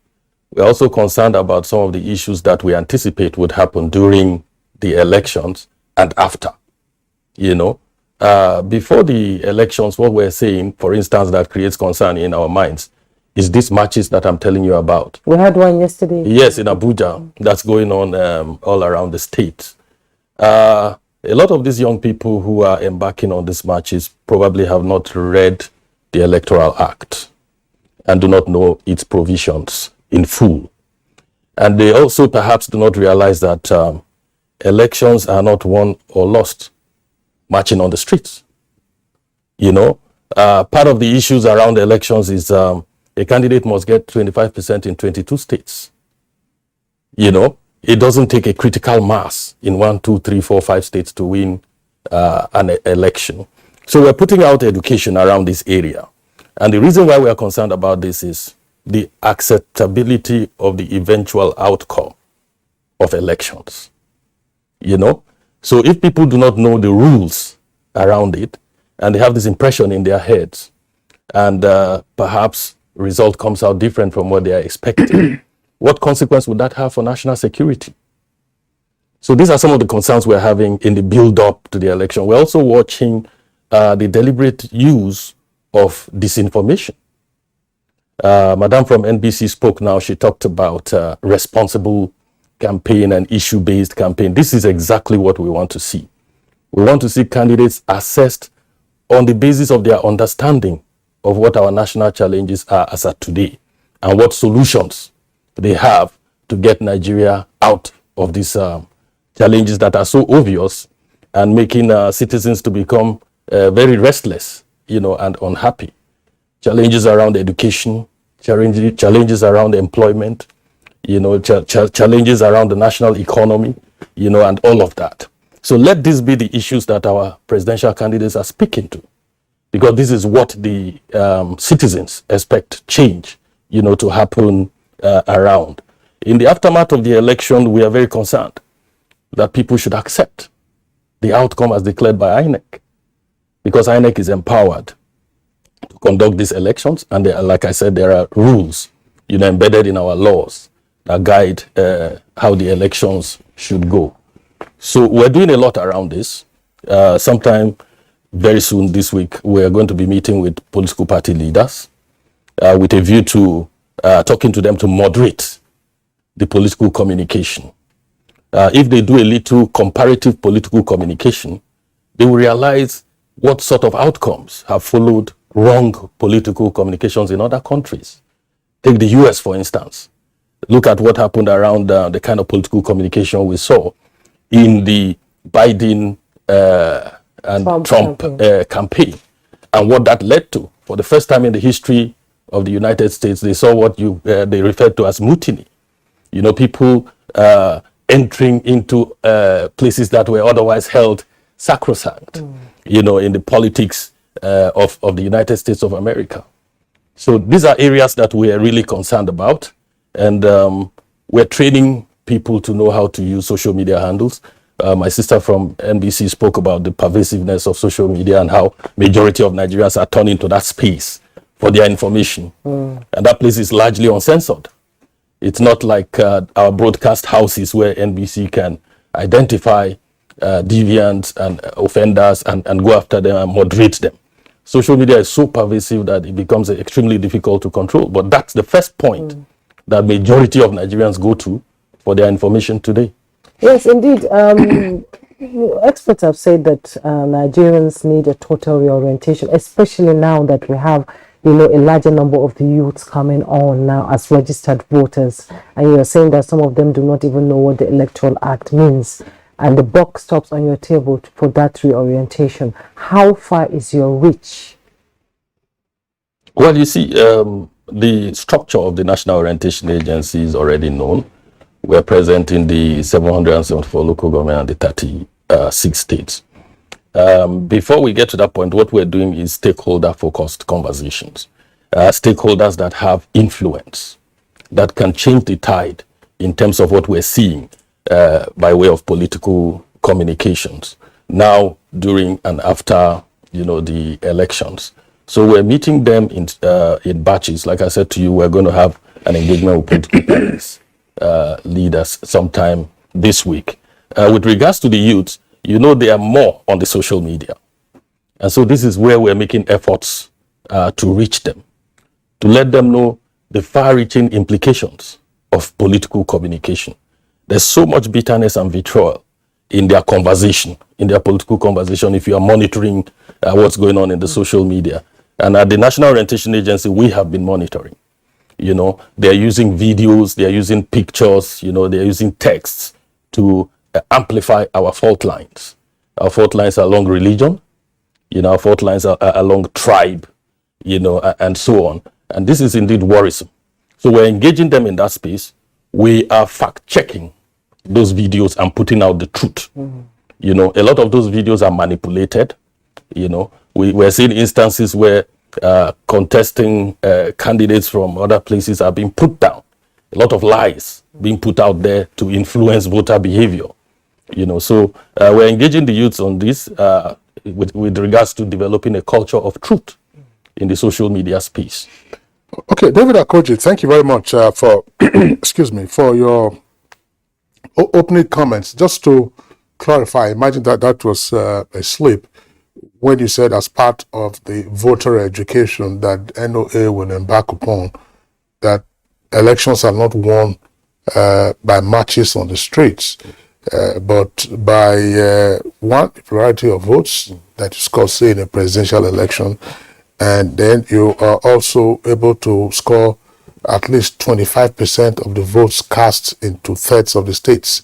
We're also concerned about some of the issues that we anticipate would happen during the elections and after, you know. Before the elections, what we're saying, for instance, that creates concern in our minds is these marches that I'm telling you about. We had one yesterday. Yes, in Abuja. That's going on all around the state. A lot of these young people who are embarking on these marches probably have not read the Electoral Act and do not know its provisions in full. And they also perhaps do not realize that elections are not won or lost marching on the streets. You know, part of the issues around elections is a candidate must get 25% in 22 states. You know, it doesn't take a critical mass in 1, 2, 3, 4, 5 states to win an election. So we're putting out education around this area. And the reason why we are concerned about this is the acceptability of the eventual outcome of elections. You know, so if people do not know the rules around it and they have this impression in their heads and perhaps result comes out different from what they are expecting, what consequence would that have for national security? So these are some of the concerns we're having in the build-up to the election. We're also watching the deliberate use of disinformation. Madam from NBC spoke now. She talked about responsible campaign and issue-based campaign. This is exactly what we want to see. We want to see candidates assessed on the basis of their understanding of what our national challenges are as at today and what solutions they have to get Nigeria out of these challenges that are so obvious and making citizens to become very restless, you know, and unhappy. Challenges around education, challenges around employment, you know, challenges around the national economy, you know, and all of that. So let this be the issues that our presidential candidates are speaking to, because this is what the citizens expect change, you know, to happen around. In the aftermath of the election, we are very concerned. that people should accept the outcome as declared by INEC, because INEC is empowered to conduct these elections, and like I said, there are rules, embedded in our laws that guide how the elections should go. So we're doing a lot around this. Sometime very soon this week, we're going to be meeting with political party leaders with a view to talking to them to moderate the political communication. If they do a little comparative political communication, they will realize what sort of outcomes have followed wrong political communications in other countries. Take the US, for instance. Look at what happened around the kind of political communication we saw in the Biden and Trump campaign, and what that led to. For the first time in the history of the United States, they saw what they referred to as mutiny. People entering into places that were otherwise held sacrosanct, in the politics of the United States of America. So these are areas that we are really concerned about, and we're training people to know how to use social media handles. My sister from NBC spoke about the pervasiveness of social media and how majority of Nigerians are turning to that space for their information. And that place is largely uncensored. It's not like our broadcast houses where NBC can identify deviants and offenders and go after them and moderate them. Social media is so pervasive that it becomes extremely difficult to control. But that's the first point that majority of Nigerians go to for their information today. Yes, indeed. Experts have said that Nigerians need a total reorientation, especially now that we have, a larger number of the youths coming on now as registered voters. And you're saying that some of them do not even know what the Electoral Act means. And the buck stops on your table for that reorientation. How far is your reach? Well, you see, the structure of the National Orientation Agency is already known. We're present in the 774 local government and the 36 states. Before we get to that point, what we're doing is stakeholder-focused conversations. Stakeholders that have influence, that can change the tide in terms of what we're seeing by way of political communications now, during and after, the elections. So we're meeting them in batches. Like I said to you, we're going to have an engagement with political parties leaders sometime this week. With regards to the youth, they are more on the social media. And so this is where we're making efforts to reach them, to let them know the far-reaching implications of political communication. There's so much bitterness and vitriol in their conversation, in their political conversation, if you are monitoring what's going on in the social media. And at the National Orientation Agency, we have been monitoring. They're using videos, they're using pictures, they're using texts to amplify our fault lines. Our fault lines are along religion, our fault lines are along tribe, and so on. And this is indeed worrisome. So we're engaging them in that space. We are fact-checking those videos and putting out the truth. A lot of those videos are manipulated. We're seeing instances where contesting candidates from other places are being put down. A lot of lies being put out there to influence voter behavior. So we're engaging the youths on this with regards to developing a culture of truth in the social media space. Okay, David Akoji, thank you very much for for your opening comments. Just to clarify, imagine that was a slip when you said as part of the voter education that NOA will embark upon, that elections are not won by marches on the streets, but by one plurality of votes that is called, say, in a presidential election, and then you are also able to score at least 25% of the votes cast in 2/3 of the states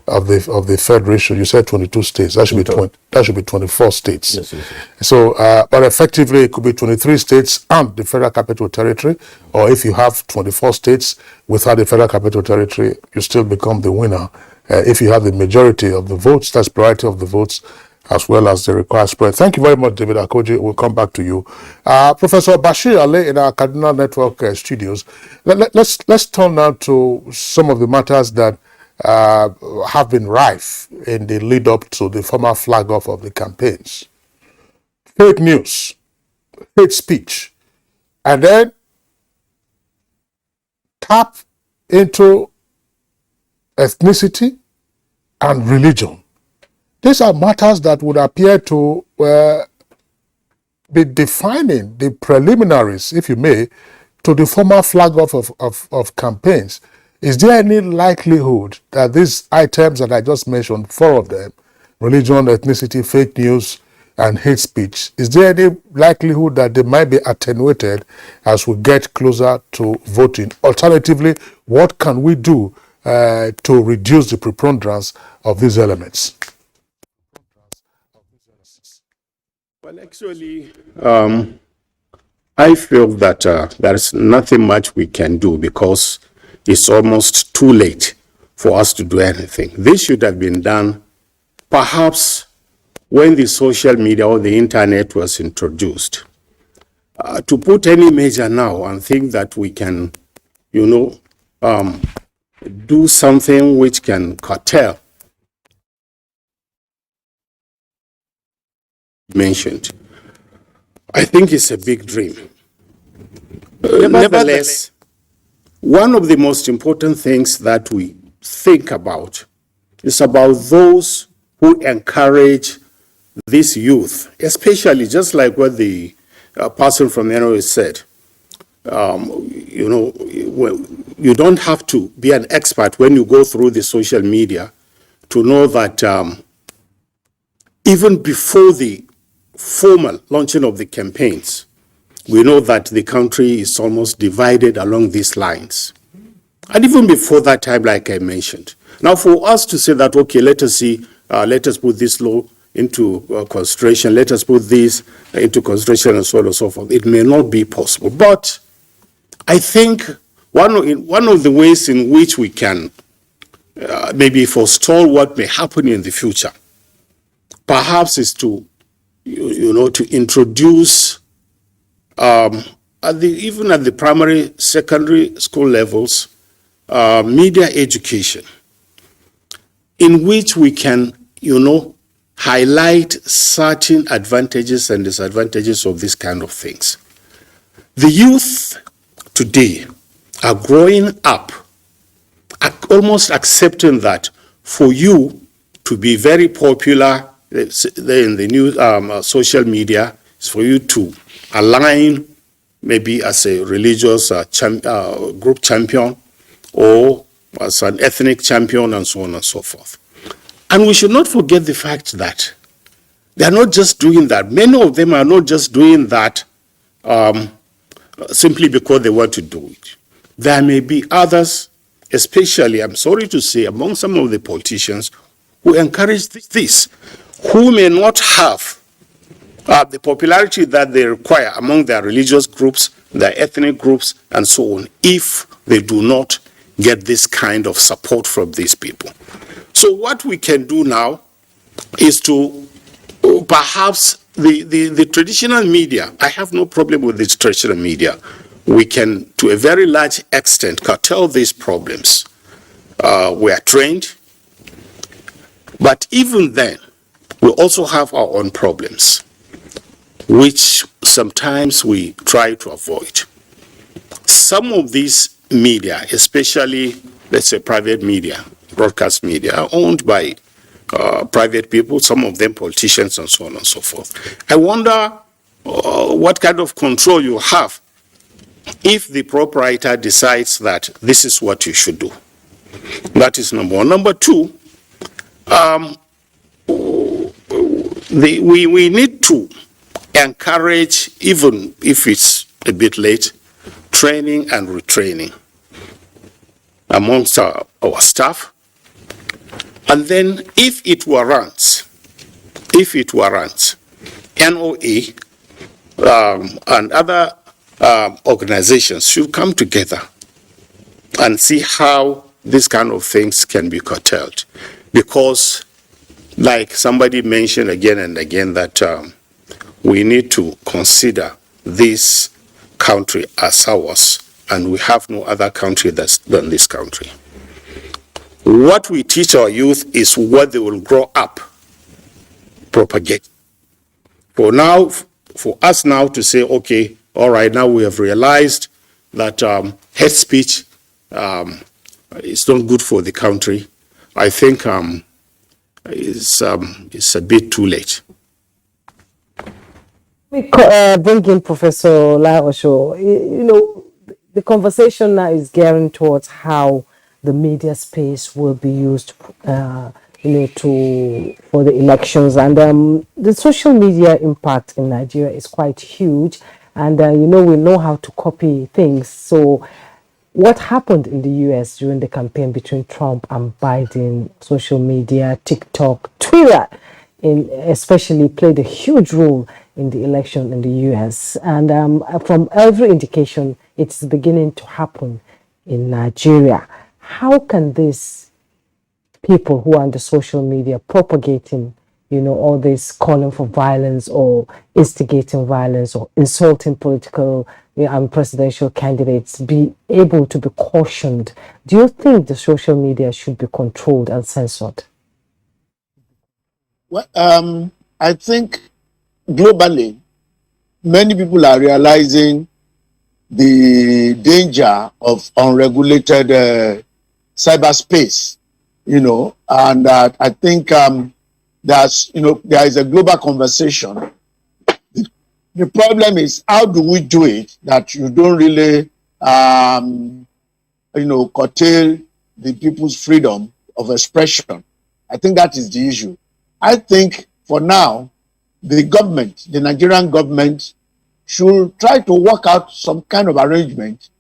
of the federation. You said 22 states. That should be 24 states. Yes. So, but effectively, it could be 23 states and the Federal Capital Territory, or if you have 24 states without the Federal Capital Territory, you still become the winner. If you have the majority of the votes, that's plurality of the votes, as well as the required spread. Thank you very much, David Akoji. We'll come back to you. Professor Bashir Ali in our Cardinal Network studios. Let's turn now to some of the matters that have been rife in the lead up to the formal flag off of the campaigns. Fake news, hate speech, and then tap into ethnicity and religion. These are matters that would appear to be defining the preliminaries, if you may, to the formal flag off of campaigns. Is there any likelihood that these items that I just mentioned, 4 of them, religion, ethnicity, fake news, and hate speech, is there any likelihood that they might be attenuated as we get closer to voting? Alternatively, what can we do to reduce the preponderance of these elements? Well, actually, I feel that there is nothing much we can do because it's almost too late for us to do anything. This should have been done perhaps when the social media or the internet was introduced. To put any measure now and think that we can, do something which can curtail mentioned, I think it's a big dream. Nevertheless, one of the most important things that we think about is about those who encourage this youth, especially just like what the person from the NTA said. You don't have to be an expert when you go through the social media to know that even before the formal launching of the campaigns, we know that the country is almost divided along these lines. And even before that time, like I mentioned. Now, for us to say that, okay, let us put this law into consideration, let us put this into consideration, and so on and so forth, it may not be possible. But I think one of the ways in which we can maybe forestall what may happen in the future, perhaps is to introduce, even at the primary, secondary school levels, media education, in which we can, highlight certain advantages and disadvantages of these kind of things. The youth today are growing up almost accepting that for you to be very popular in the new social media is for you to align maybe as a religious group champion or as an ethnic champion and so on and so forth. And we should not forget the fact that they are not just doing that. Many of them are not just doing that simply because they want to do it. There may be others, especially, I'm sorry to say, among some of the politicians who encourage this, who may not have the popularity that they require among their religious groups, their ethnic groups, and so on, if they do not get this kind of support from these people. So what we can do now is to perhaps the traditional media, I have no problem with the traditional media. We can, to a very large extent, curtail these problems. We are trained, but even then, we also have our own problems, which sometimes we try to avoid. Some of these media, especially, let's say, private media, broadcast media, are owned by private people, some of them politicians, and so on and so forth. I wonder what kind of control you have if the proprietor decides that this is what you should do. That is number one. Number two, we need to encourage, even if it's a bit late, training and retraining amongst our staff. And then if it warrants, NOA and other organizations should come together and see how these kind of things can be curtailed. Because, like somebody mentioned again and again, that we need to consider this country as ours, and we have no other country than this country. What we teach our youth is what they will grow up propagate. For us now to say, okay, all right, now we have realized that hate speech is not good for the country, I think it's a bit too late. We bring in Professor Lai Osho. You know, the conversation now is gearing towards how the media space will be used, for the elections, and the social media impact in Nigeria is quite huge. And we know how to copy things. So, what happened in the US during the campaign between Trump and Biden, social media, TikTok, Twitter, especially played a huge role in the election in the US. And from every indication, it's beginning to happen in Nigeria. How can these people who are on the social media propagating, all this calling for violence or instigating violence or insulting political and presidential candidates be able to be cautioned? Do you think the social media should be controlled and censored? Well, I think globally, many people are realizing the danger of unregulated cyberspace, and I think there is a global conversation. The problem is, how do we do it that you don't really, curtail the people's freedom of expression? I think that is the issue. I think for now, the Nigerian government, should try to work out some kind of arrangement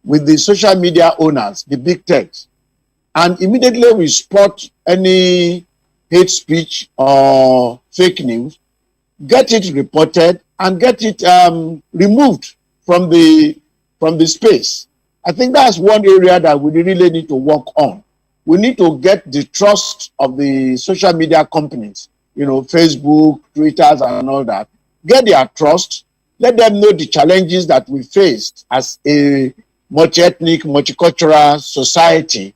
with the social media owners, the big techs, and immediately we spot any hate speech or fake news, get it reported and get it removed from the space. I think that's one area that we really need to work on. We need to get the trust of the social media companies, Facebook, Twitter, and all that. Get their trust. Let them know the challenges that we face as a multi-ethnic, multicultural society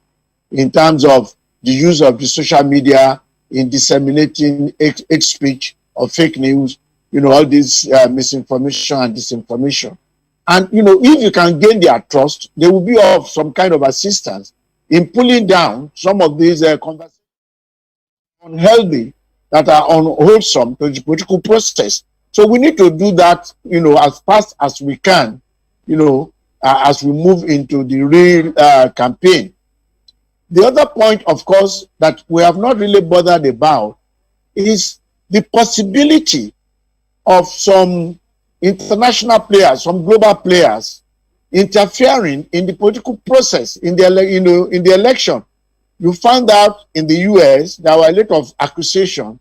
in terms of the use of the social media in disseminating hate speech or fake news, all this misinformation and disinformation. And, if you can gain their trust, they will be of some kind of assistance in pulling down some of these conversations unhealthy, that are unwholesome to the political process. So we need to do that, as fast as we can, as we move into the real campaign. The other point, of course, that we have not really bothered about is the possibility of some international players, some global players, interfering in the political process in the election. You found out in the US there were a lot of accusations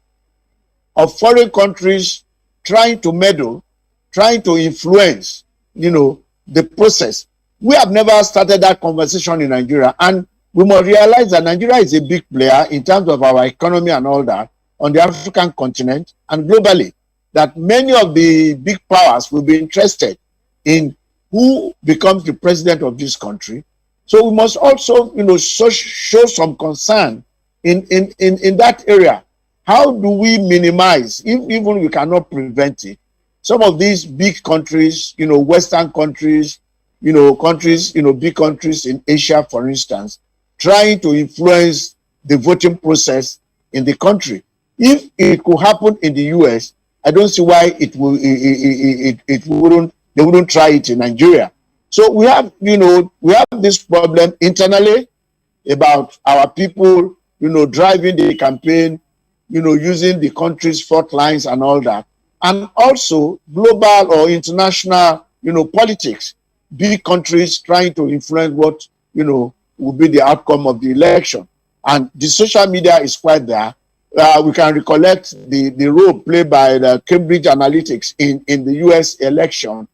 of foreign countries trying to meddle, trying to influence, the process. We have never started that conversation in Nigeria, and we must realize that Nigeria is a big player in terms of our economy and all that on the African continent and globally, that many of the big powers will be interested in who becomes the president of this country. So we must also, show some concern in that area. How do we minimize, even we cannot prevent it, some of these big countries, Western countries, big countries in Asia, for instance, trying to influence the voting process in the country? If it could happen in the US, I don't see why they wouldn't try it in Nigeria. So we have this problem internally about our people, driving the campaign, using the country's front lines and all that. And also global or international, politics, big countries trying to influence what, will be the outcome of the election. And the social media is quite there. We can recollect the role played by the Cambridge Analytics in the US election,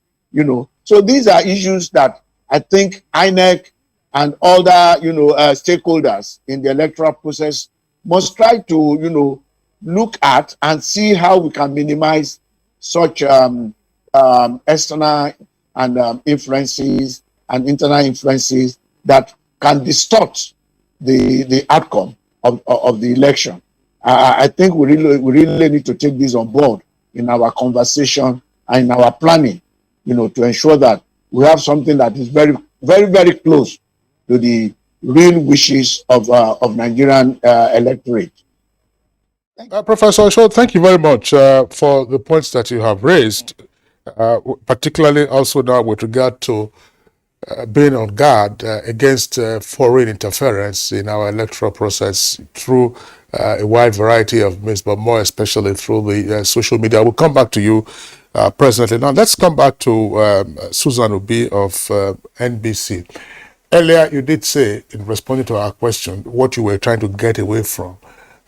So these are issues that I think INEC and other, stakeholders in the electoral process must try to, look at and see how we can minimize such external and influences and internal influences that can distort the outcome of the election. I think we really need to take this on board in our conversation and in our planning, to ensure that we have something that is very, very, very close to the real wishes of Nigerian electorate. Professor Shaw, thank you very much for the points that you have raised, particularly also now with regard to being on guard against foreign interference in our electoral process through a wide variety of means, but more especially through the social media. We'll come back to you presently. Now, let's come back to Susan Obi of NBC. Earlier, you did say, in responding to our question, what you were trying to get away from,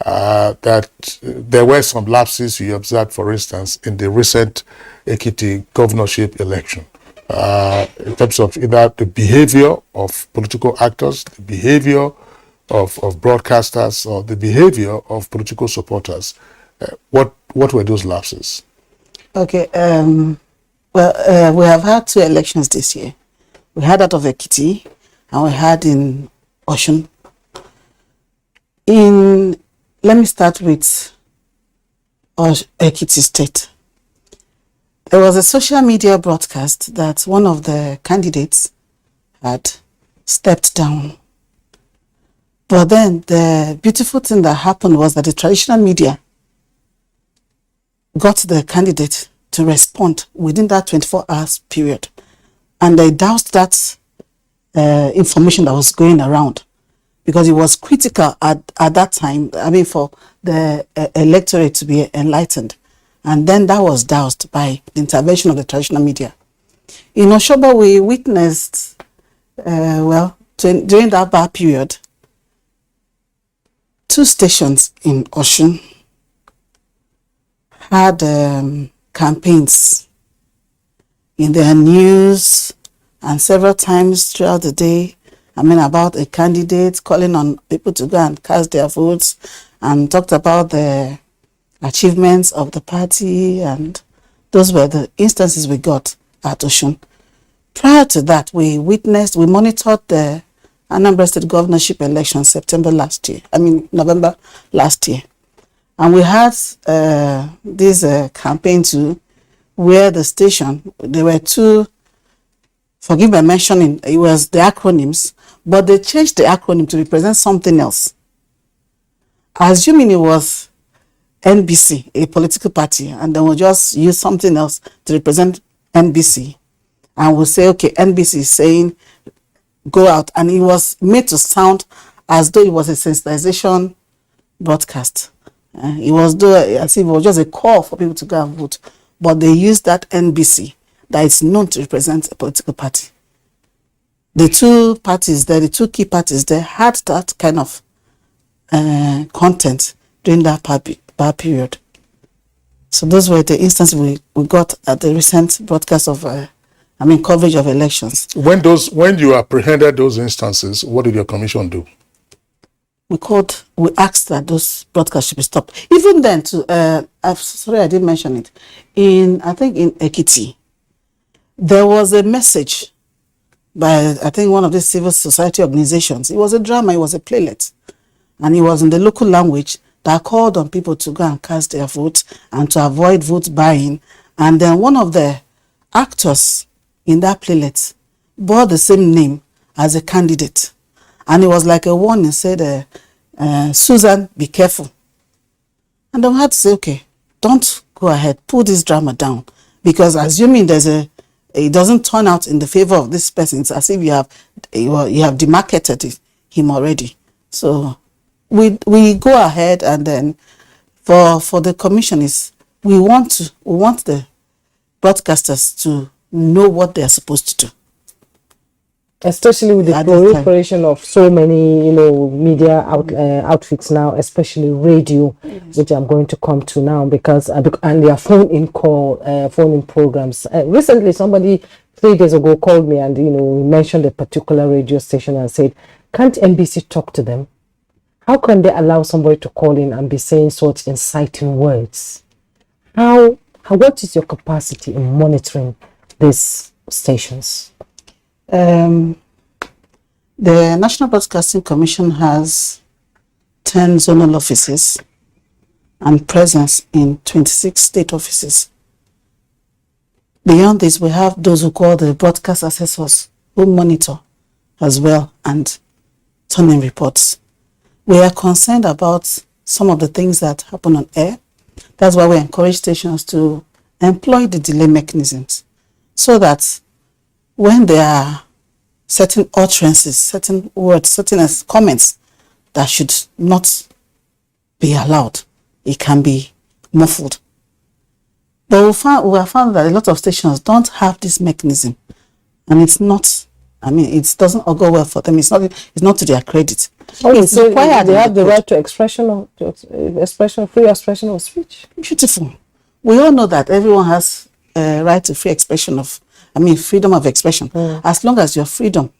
that there were some lapses you observed, for instance, in the recent Ekiti governorship election. In terms of either the behavior of political actors, the behavior of broadcasters, or the behavior of political supporters. What were those lapses? Okay, we have had 2 elections this year. We had that of Ekiti, and we had in Osun. Let me start with Ekiti State. There was a social media broadcast that one of the candidates had stepped down. But then the beautiful thing that happened was that the traditional media got the candidate to respond within that 24 hours period. And they doused that information that was going around, because it was critical at that time, for the electorate to be enlightened. And then that was doused by the intervention of the traditional media. In Oshobo, we witnessed, during that bad period, 2 stations in Osun had campaigns in their news, and several times throughout the day, about a candidate calling on people to go and cast their votes, and talked about the achievements of the party, and those were the instances we got at Osun. Prior to that, we monitored the Anambra State governorship election November last year. And we had this campaign too, where the station, there were 2, forgive my mentioning, it was the acronyms, but they changed the acronym to represent something else. Assuming it was NBC, a political party, and then we'll just use something else to represent NBC. And we'll say, okay, NBC is saying, go out. And it was made to sound as though it was a sensitization broadcast. It was as if it was just a call for people to go and vote. But they used that NBC that is known to represent a political party. The 2 parties there, the 2 key parties there, had that kind of content during that bad period. So those were the instances we got at the recent broadcast of, coverage of elections. When you apprehended those instances, what did your commission do? We asked that those broadcasts should be stopped. Even then, I'm sorry I didn't mention it. In Ekiti, there was a message by, one of the civil society organizations. It was a drama, it was a playlet. And it was in the local language that called on people to go and cast their votes and to avoid vote buying. And then one of the actors in that playlet bore the same name as a candidate. And it was like a warning, said, Susan, be careful. And then we had to say, okay, don't go ahead, pull this drama down. Because assuming it doesn't turn out in the favor of this person, it's as if you have demarketed him already. So we go ahead, and then for the commission we want the broadcasters to know what they are supposed to do. Especially with the proliferation of so many, media outfits now, especially radio, which I'm going to come to now, because and their phone-in programs. Recently, somebody 3 days ago called me and mentioned a particular radio station and said, "Can't NBC talk to them? How can they allow somebody to call in and be saying such inciting words? What is your capacity in monitoring these stations?" The National Broadcasting Commission has 10 zonal offices and presence in 26 state offices. Beyond this, we have those who call the broadcast assessors who monitor as well and turn in reports. We are concerned about some of the things that happen on air. That's why we encourage stations to employ the delay mechanisms so that when there are certain utterances, certain words, certain comments that should not be allowed, it can be muffled. But we have found that a lot of stations don't have this mechanism, and it's not, it doesn't go well for them. It's not to their credit. It's required. They have the right to free expression of speech. Beautiful. We all know that everyone has a right to free expression of, freedom of expression. As long as your freedom,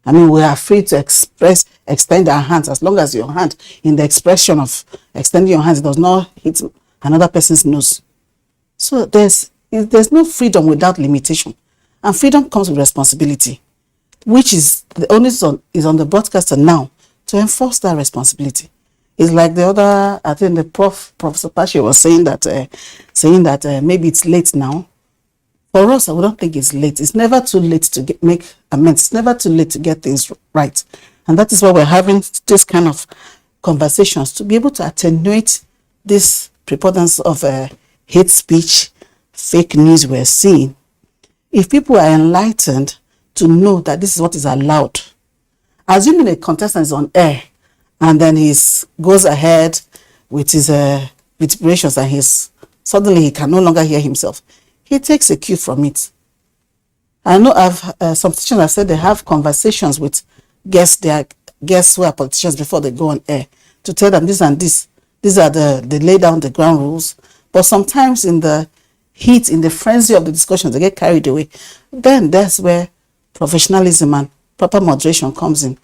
we are free to extend our hands, as long as your hand in the expression of extending your hands does not hit another person's nose. So there's no freedom without limitation, and freedom comes with responsibility, which is the onus is on the broadcaster now to enforce that responsibility. It's like the other, I think the Professor Pache was saying that maybe it's late now. For us, I don't think it's late. It's never too late to make amends. It's never too late to get things right, and that is why we're having this kind of conversations to be able to attenuate this preponderance of hate speech, fake news we're seeing. If people are enlightened to know that this is what is allowed, assuming a contestant is on air and then he goes ahead with his vituperations and suddenly he can no longer hear himself, he takes a cue from it. I know some teachers have said they have conversations with guests who are politicians before they go on air to tell them this and this. These are they lay down the ground rules. But sometimes in the heat, in the frenzy of the discussion, they get carried away. Then that's where professionalism and proper moderation comes in.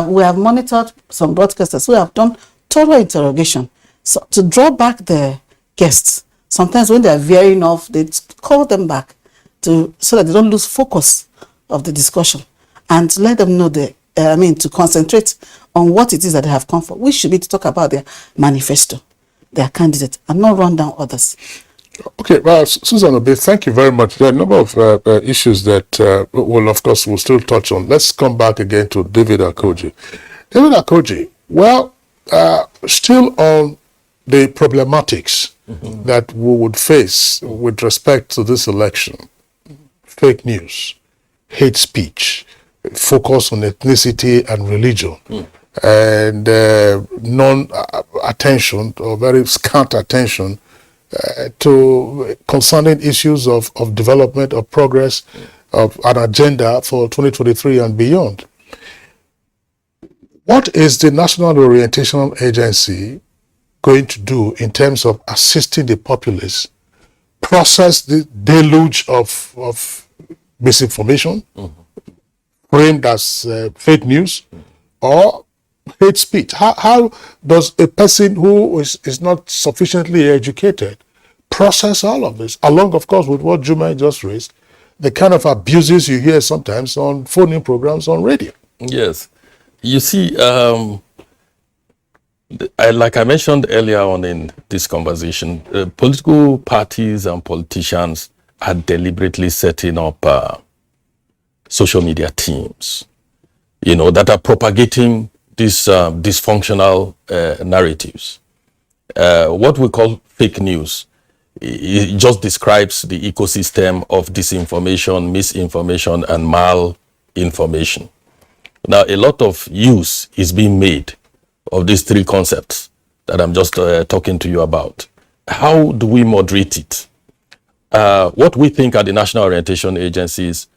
We have monitored some broadcasters who have done thorough interrogation. So to draw back the guests, sometimes when they are veering off, they call them back so that they don't lose focus of the discussion, and to let them know to concentrate on what it is that they have come for, which should be to talk about their manifesto, their candidate, and not run down others. Okay, well, Susan Obe, thank you very much. There are a number of issues that, we'll still touch on. Let's come back again to David Akoji. David Akoji, still on the problematics that we would face with respect to this election, fake news, hate speech, focus on ethnicity and religion, and non-attention or very scant attention to concerning issues of development, of progress, of an agenda for 2023 and beyond. What is the National Orientation Agency going to do in terms of assisting the populace process the deluge of misinformation, framed as fake news, or hate speech? How does a person who is not sufficiently educated process all of this, along, of course, with what Juma just raised, the kind of abuses you hear sometimes on phone-in programs on radio? Yes. You see, like I mentioned earlier on in this conversation, political parties and politicians are deliberately setting up social media teams, that are propagating these dysfunctional narratives. What we call fake news, it just describes the ecosystem of disinformation, misinformation, and malinformation. Now, a lot of use is being made of these three concepts that I'm just talking to you about. How do we moderate it? What we think at the National Orientation Agency is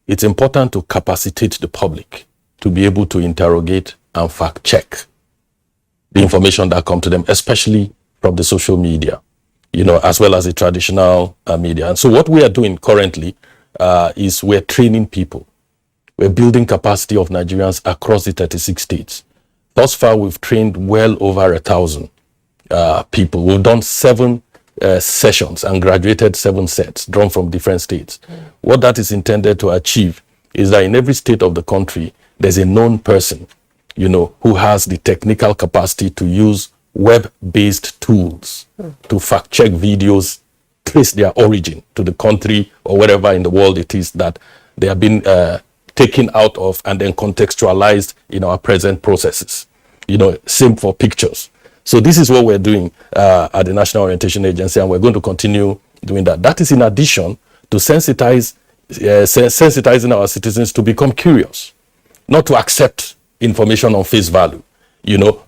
it's important to capacitate the public to be able to interrogate and fact-check the information that comes to them, especially from the social media, as well as the traditional media. And so what we are doing currently is we're training people. We're building capacity of Nigerians across the 36 states. Thus far, we've trained well over 1,000 people. We've done 7 sessions and graduated 7 sets drawn from different states. What that is intended to achieve is that in every state of the country, there's a known person, who has the technical capacity to use web-based tools to fact-check videos, trace their origin to the country or wherever in the world it is that they have been taken out of and then contextualized in our present processes. Same for pictures. So this is what we're doing at the National Orientation Agency, and we're going to continue doing that. That is in addition to sensitizing our citizens to become curious, not to accept information on face value,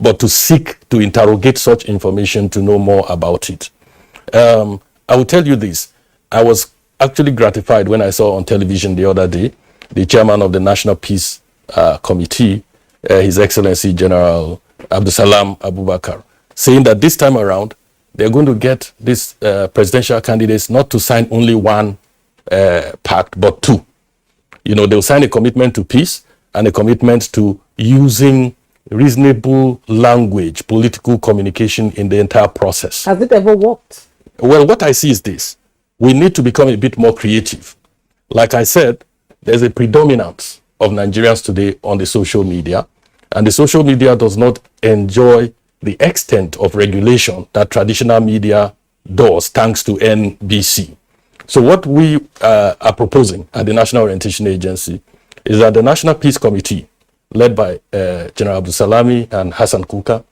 but to seek to interrogate such information to know more about it. I will tell you this. I was actually gratified when I saw on television the other day the chairman of the National Peace Committee, His Excellency General Abdusalam Abubakar, saying that this time around they're going to get these presidential candidates not to sign only one pact, but two. They'll sign a commitment to peace and a commitment to using reasonable language, political communication in the entire process. Has it ever worked? Well, what I see is this. We need to become a bit more creative. Like I said, there's a predominance of Nigerians today on the social media, and the social media does not enjoy the extent of regulation that traditional media does, thanks to NBC. So what we are proposing at the National Orientation Agency is that the National Peace Committee, led by General Abdulsalami and Hassan Kuka,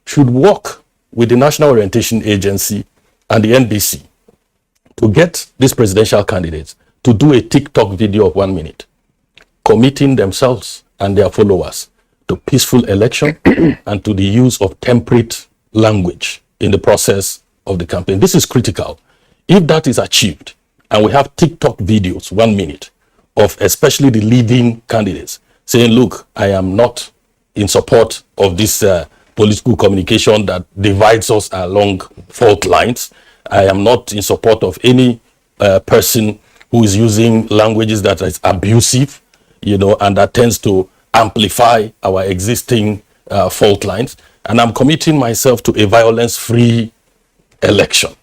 should work with the National Orientation Agency and the NBC to get these presidential candidates to do a TikTok video of 1 minute, committing themselves and their followers to peaceful election and to the use of temperate language in the process of the campaign. This is critical. If that is achieved, and we have TikTok videos, 1 minute, of especially the leading candidates saying, look, I am not in support of this political communication that divides us along fault lines. I am not in support of any person who is using languages that is abusive, and that tends to amplify our existing fault lines. And I'm committing myself to a violence-free election,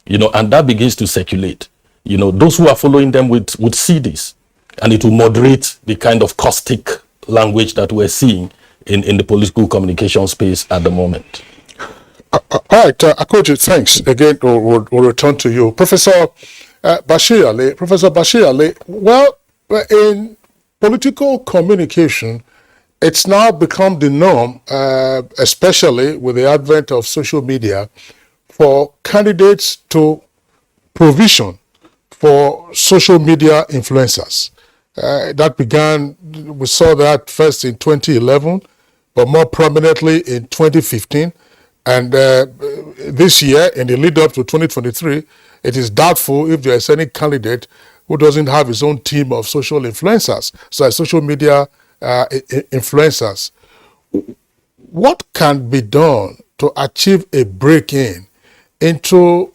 and that begins to circulate. Those who are following them would see this, and it will moderate the kind of caustic language that we're seeing in the political communication space at the moment. All right, Akoji, thanks. Again, we'll return to you. Professor Bashir Ali. Professor Bashir Ali, well, in political communication, it's now become the norm, especially with the advent of social media, for candidates to provision for social media influencers. That began, we saw that first in 2011, but more prominently in 2015. And this year, in the lead up to 2023, it is doubtful if there is any candidate who doesn't have his own team of social influencers, so social media influencers. What can be done to achieve a break-in into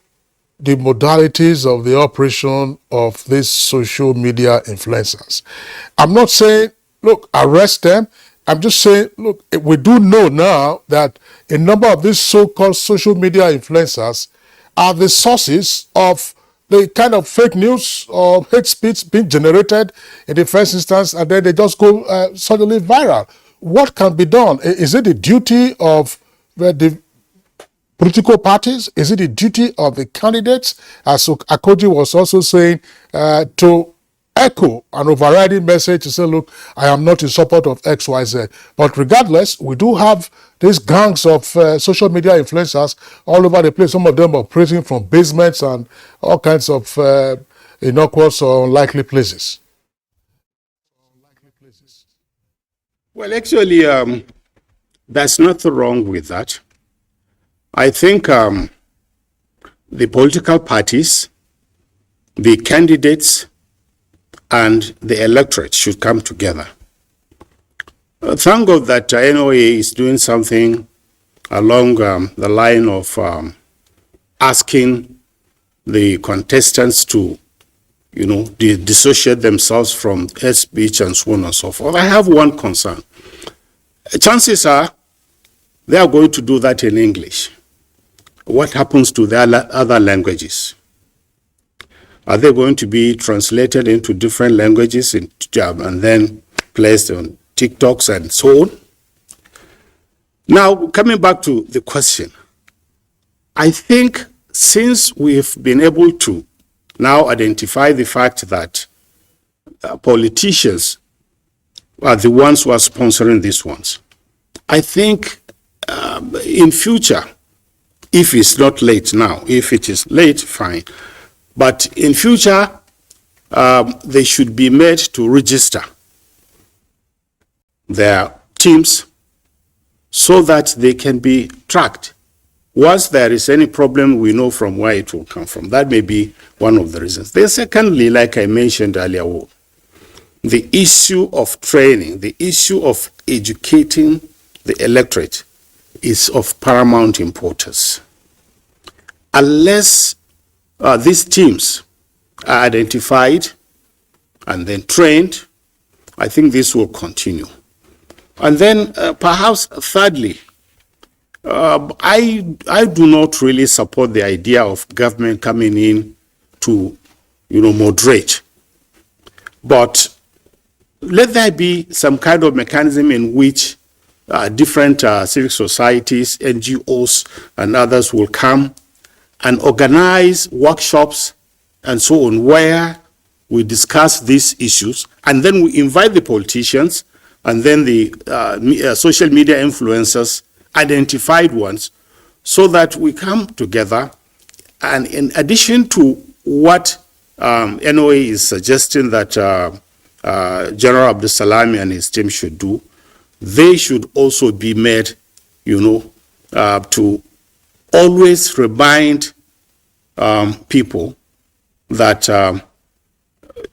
the modalities of the operation of these social media influencers? I'm not saying, look, arrest them. I'm just saying, look, we do know now that a number of these so-called social media influencers are the sources of the kind of fake news or hate speech being generated in the first instance, and then they just go suddenly viral. What can be done? Is it the duty of the political parties? Is it the duty of the candidates, as Akoji was also saying, to echo an overriding message to say, look, I am not in support of XYZ. But regardless, we do have these gangs of social media influencers all over the place. Some of them operating from basements and all kinds of innocuous or unlikely places. Well, actually, there's nothing wrong with that. I think the political parties, the candidates, and the electorate should come together. Thank God that NOA is doing something along the line of asking the contestants to, dissociate themselves from hate speech and so on and so forth. I have one concern. Chances are they are going to do that in English. What happens to the other languages? Are they going to be translated into different languages and then placed on TikToks and so on. Now, coming back to the question, I think since we've been able to now identify the fact that politicians are the ones who are sponsoring these ones, I think in future, if it's not late now, if it is late, fine. But in future, they should be made to register their teams so that they can be tracked. Once there is any problem, we know from where it will come from. That may be one of the reasons. Then secondly, like I mentioned earlier, the issue of training, the issue of educating the electorate is of paramount importance. Unless these teams are identified and then trained, I think this will continue. And then perhaps thirdly, I do not really support the idea of government coming in to, moderate. But let there be some kind of mechanism in which different civic societies, NGOs, and others will come and organize workshops and so on, where we discuss these issues, and then we invite the politicians and then the social media influencers, identified ones, so that we come together. And in addition to what NOA is suggesting that General Abdul Salami and his team should do, they should also be made, to always remind people that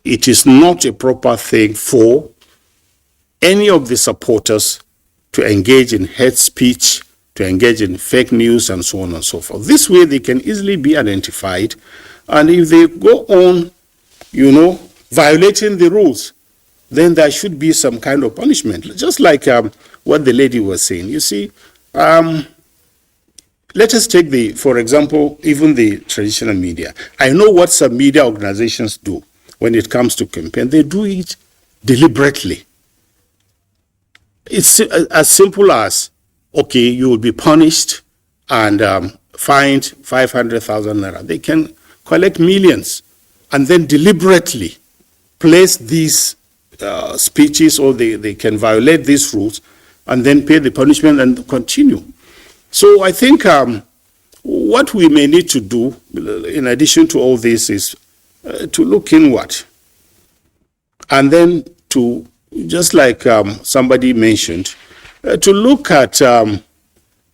it is not a proper thing for any of the supporters to engage in hate speech, to engage in fake news, and so on and so forth. This way, they can easily be identified. And if they go on, violating the rules, then there should be some kind of punishment. Just like what the lady was saying. You see, let us take for example, even the traditional media. I know what some media organizations do when it comes to campaign. They do it deliberately. It's as simple as, okay, you will be punished and fined 500,000 naira. They can collect millions and then deliberately place these speeches, or they can violate these rules and then pay the punishment and continue. So I think what we may need to do, in addition to all this, is to look inward and then to, just like somebody mentioned, to look at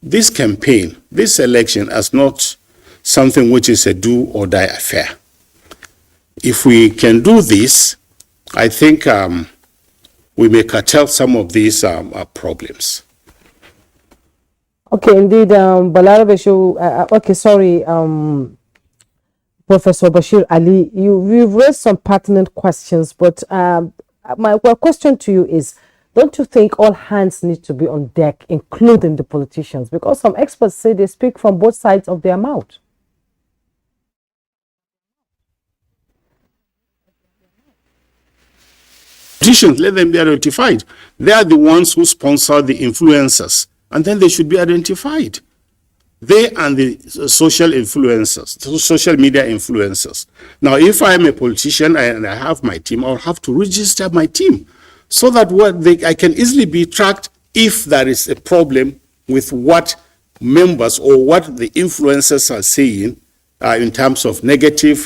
this campaign, this election, as not something which is a do or die affair. If we can do this, I think we may curtail some of these problems. Okay, indeed, Professor Bashir Ali, you've raised some pertinent questions, but my question to you is, don't you think all hands need to be on deck, including the politicians? Because some experts say they speak from both sides of their mouth. Politicians, let them be identified. They are the ones who sponsor the influencers, and then they should be identified. They and the social influencers, social media influencers. Now, if I am a politician and I have my team, I'll have to register my team so that I can easily be tracked if there is a problem with what members or what the influencers are saying in terms of negative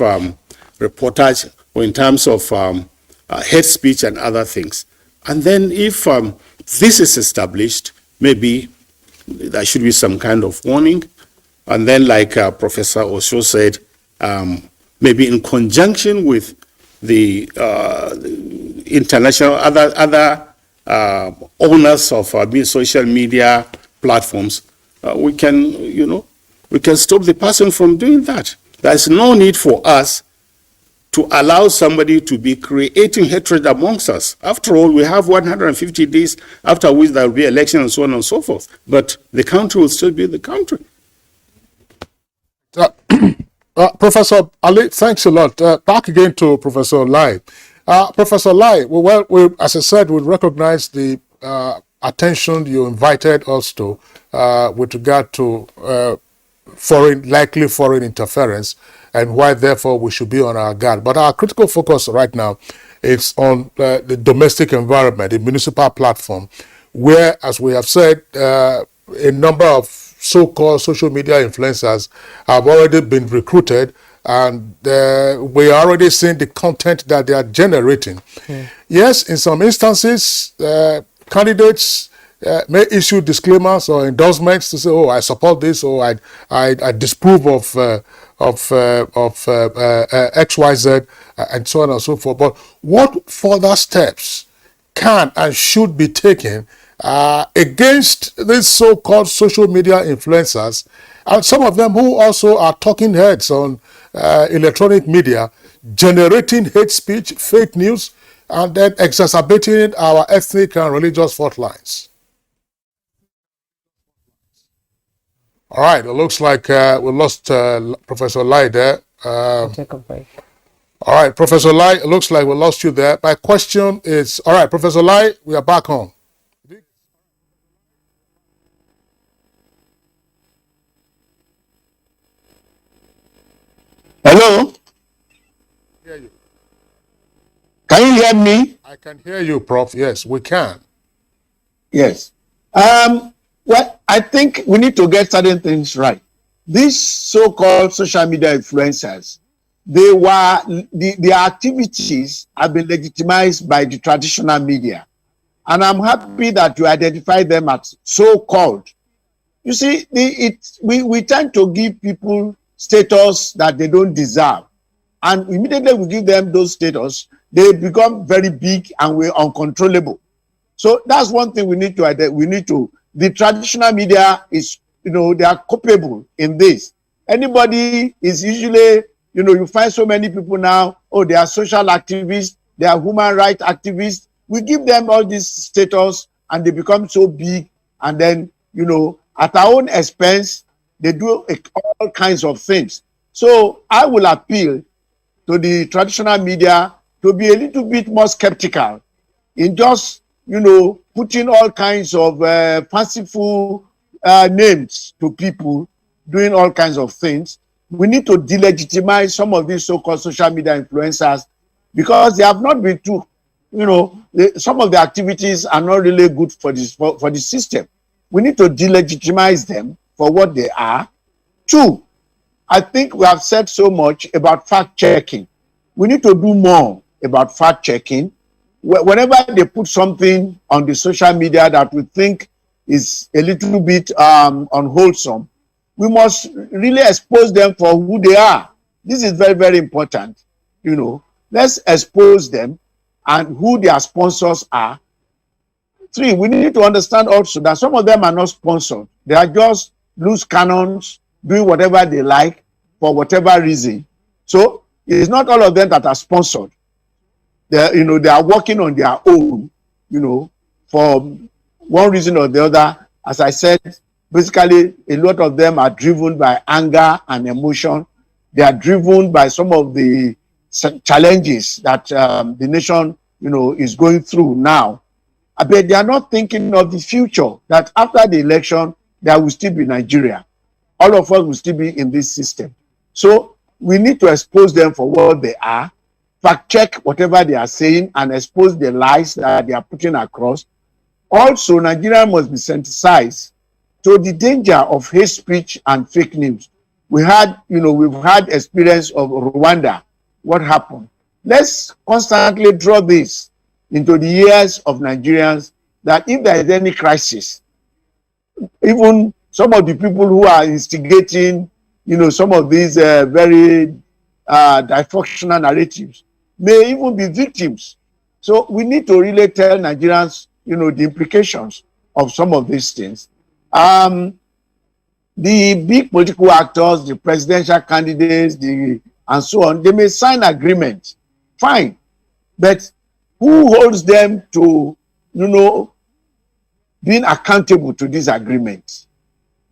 reportage or in terms of hate speech and other things. And then if this is established, maybe there should be some kind of warning. And then, like Professor Osho said, maybe in conjunction with the international, other owners of social media platforms, we can stop the person from doing that. There's no need for us to allow somebody to be creating hatred amongst us. After all, we have 150 days after which there will be election and so on and so forth. But the country will still be the country. Professor Ali, thanks a lot. Back again to Professor Lai. Professor Lai, as I said, we recognize the attention you invited us to with regard to likely foreign interference, and why therefore we should be on our guard. But our critical focus right now is on the domestic environment, the municipal platform, where, as we have said, a number of so-called social media influencers have already been recruited, and we are already seeing the content that they are generating. Yes, in some instances, candidates may issue disclaimers or endorsements to say, "Oh, I support this," or "I disapprove of XYZ," and so on and so forth. But what further steps can and should be taken against these so-called social media influencers, and some of them who also are talking heads on electronic media, generating hate speech, fake news, and then exacerbating our ethnic and religious fault lines? All right, it looks like we lost Professor Lai there. Take a break. All right, Professor Lai, it looks like we lost you there. My question is, all right, Professor Lai, we are back home. Hello? Hear you. Can you hear me? I can hear you, Prof. Yes, we can. Yes. Well, I think we need to get certain things right. These so-called social media influencers, their activities have been legitimized by the traditional media. And I'm happy that you identify them as so-called. You see, we tend to give people status that they don't deserve. And immediately we give them those status, they become very big and we're uncontrollable. So that's one thing we need to, the traditional media is, they are culpable in this. Anybody is usually, you find so many people now, oh, they are social activists, they are human rights activists. We give them all this status and they become so big, and then, at our own expense, they do all kinds of things. So I will appeal to the traditional media to be a little bit more skeptical in just, putting all kinds of fanciful names to people doing all kinds of things. We need to delegitimize some of these so-called social media influencers because they have not been true. Some of the activities are not really good for the system. We need to delegitimize them for what they are. Two, I think we have said so much about fact-checking. We need to do more about fact-checking. Whenever they put something on the social media that we think is a little bit unwholesome, we must really expose them for who they are. This is very, very important. Let's expose them and who their sponsors are. Three, we need to understand also that some of them are not sponsored. They are just loose cannons doing whatever they like for whatever reason. So it's not all of them that are sponsored. They are working on their own, for one reason or the other. As I said, basically, a lot of them are driven by anger and emotion. They are driven by some of the challenges that the nation, is going through now. But they are not thinking of the future, that after the election, there will still be Nigeria. All of us will still be in this system. So we need to expose them for what they are, fact check whatever they are saying, and expose the lies that they are putting across. Also, Nigeria must be sensitized to the danger of hate speech and fake news. We've had experience of Rwanda. What happened? Let's constantly draw this into the ears of Nigerians, that if there is any crisis, even some of the people who are instigating, some of these very dysfunctional narratives may even be victims. So we need to really tell Nigerians, the implications of some of these things. The big political actors, the presidential candidates, and so on, they may sign agreements. Fine. But who holds them to, being accountable to these agreements?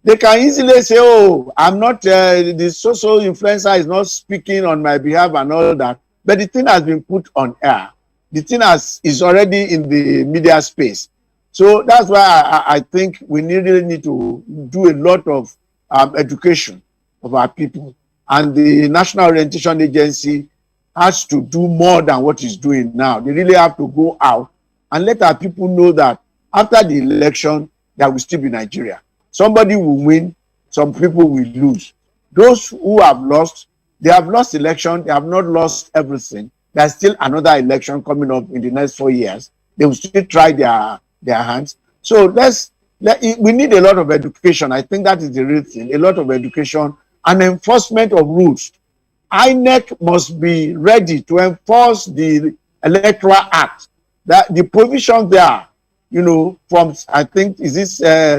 They can easily say, oh, I'm not, the social influencer is not speaking on my behalf and all that. But the thing has been put on air. The thing is already in the media space. So that's why I think we really need to do a lot of education of our people. And the National Orientation Agency has to do more than what it's doing now. They really have to go out and let our people know that after the election, there will still be Nigeria. Somebody will win, some people will lose. Those who have lost, they have lost election, they have not lost everything. There's still another election coming up in the next 4 years. They will still try their hands. So we need a lot of education. I think that is the real thing. A lot of education and enforcement of rules. INEC must be ready to enforce the Electoral Act. That the provision there, from I think is this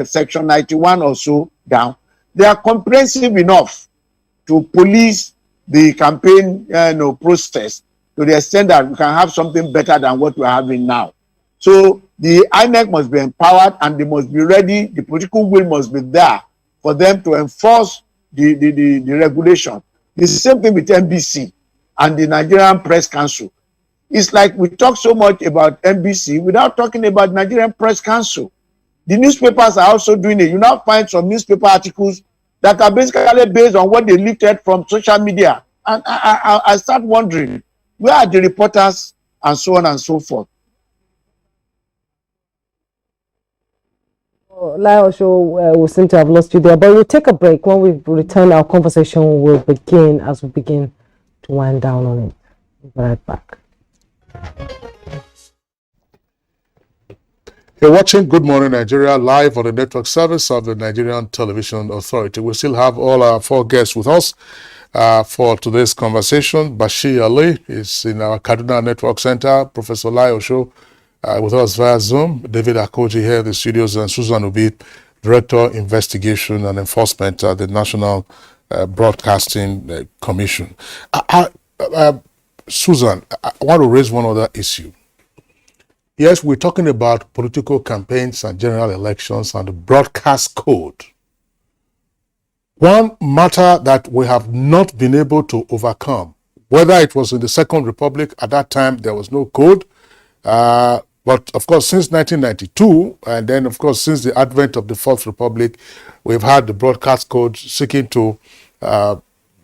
section 91 or so down, they are comprehensive enough to police the campaign process to the extent that we can have something better than what we are having now. So the INEC must be empowered and they must be ready. The political will must be there for them to enforce the regulation. The same thing with NBC and the Nigerian Press Council. It's like we talk so much about NBC without talking about Nigerian Press Council. The newspapers are also doing it. You now find some newspaper articles that are basically based on what they lifted from social media. And I start wondering, where are the reporters and so on and so forth? Lyle Show, we seem to have lost you there, but we'll take a break. When we return, our conversation will begin as we begin to wind down on it. We'll be right back. You're watching Good Morning Nigeria live on the network service of the Nigerian Television Authority. We still have all our 4 guests with us for today's conversation. Bashir Ali is in our Kaduna Network Center. Professor Lai Osho with us via Zoom. David Akoji here in the studios, and Susan Obi, Director, Investigation and Enforcement at the National Broadcasting Commission. Susan, I want to raise one other issue. Yes, we're talking about political campaigns and general elections and the broadcast code. One matter that we have not been able to overcome, whether it was in the Second Republic, at that time there was no code, but of course since 1992, and then of course since the advent of the Fourth Republic, we've had the broadcast code seeking to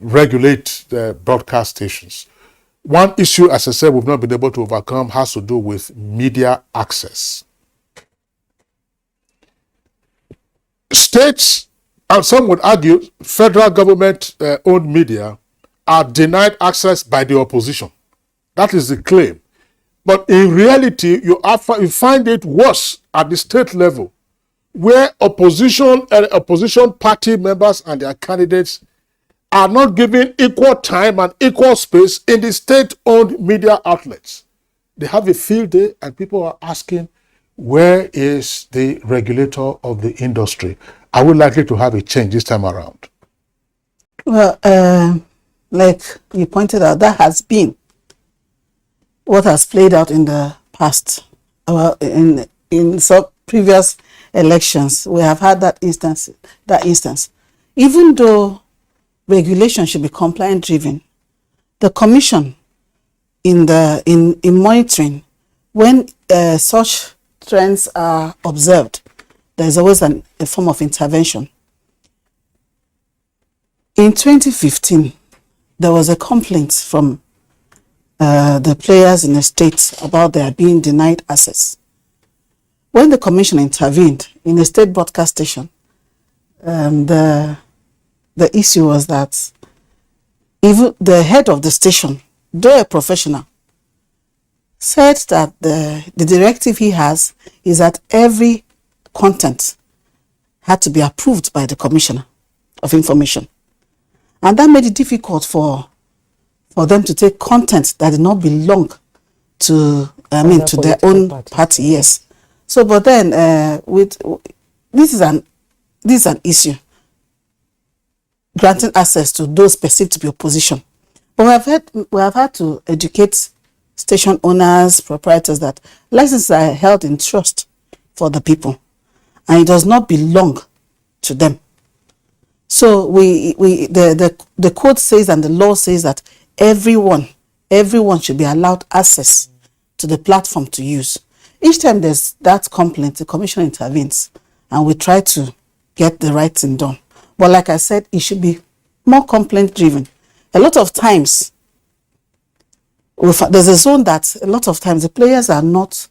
regulate the broadcast stations. One issue, as I said, we've not been able to overcome has to do with media access. States, and some would argue, federal government-owned media are denied access by the opposition. That is the claim. But in reality, you find it worse at the state level, where opposition party members and their candidates are not given equal time and equal space in the state-owned media outlets. They have a field day and people are asking, where is the regulator of the industry? Are we likely to have a change this time around? Well, like you pointed out, that has been what has played out in the past. In some previous elections, we have had that instance. Even though regulation should be compliant driven, the commission in monitoring, when such trends are observed, there's always a form of intervention. In 2015, there was a complaint from the players in the state about their being denied access. When the commission intervened in a state broadcast station, the issue was that even the head of the station, though a professional, said that the directive he has is that every content had to be approved by the Commissioner of Information. And that made it difficult for them to take content that did not belong to their own party. Yes. So, but then this is an issue, granting access to those perceived to be opposition. But we have had to educate station owners, proprietors, that licenses are held in trust for the people, and it does not belong to them. So the code says and the law says that everyone should be allowed access to the platform to use. Each time there's that complaint, the commission intervenes and we try to get the right thing done. But like I said, it should be more complaint driven. A lot of times, there's a zone that a lot of times the players are not,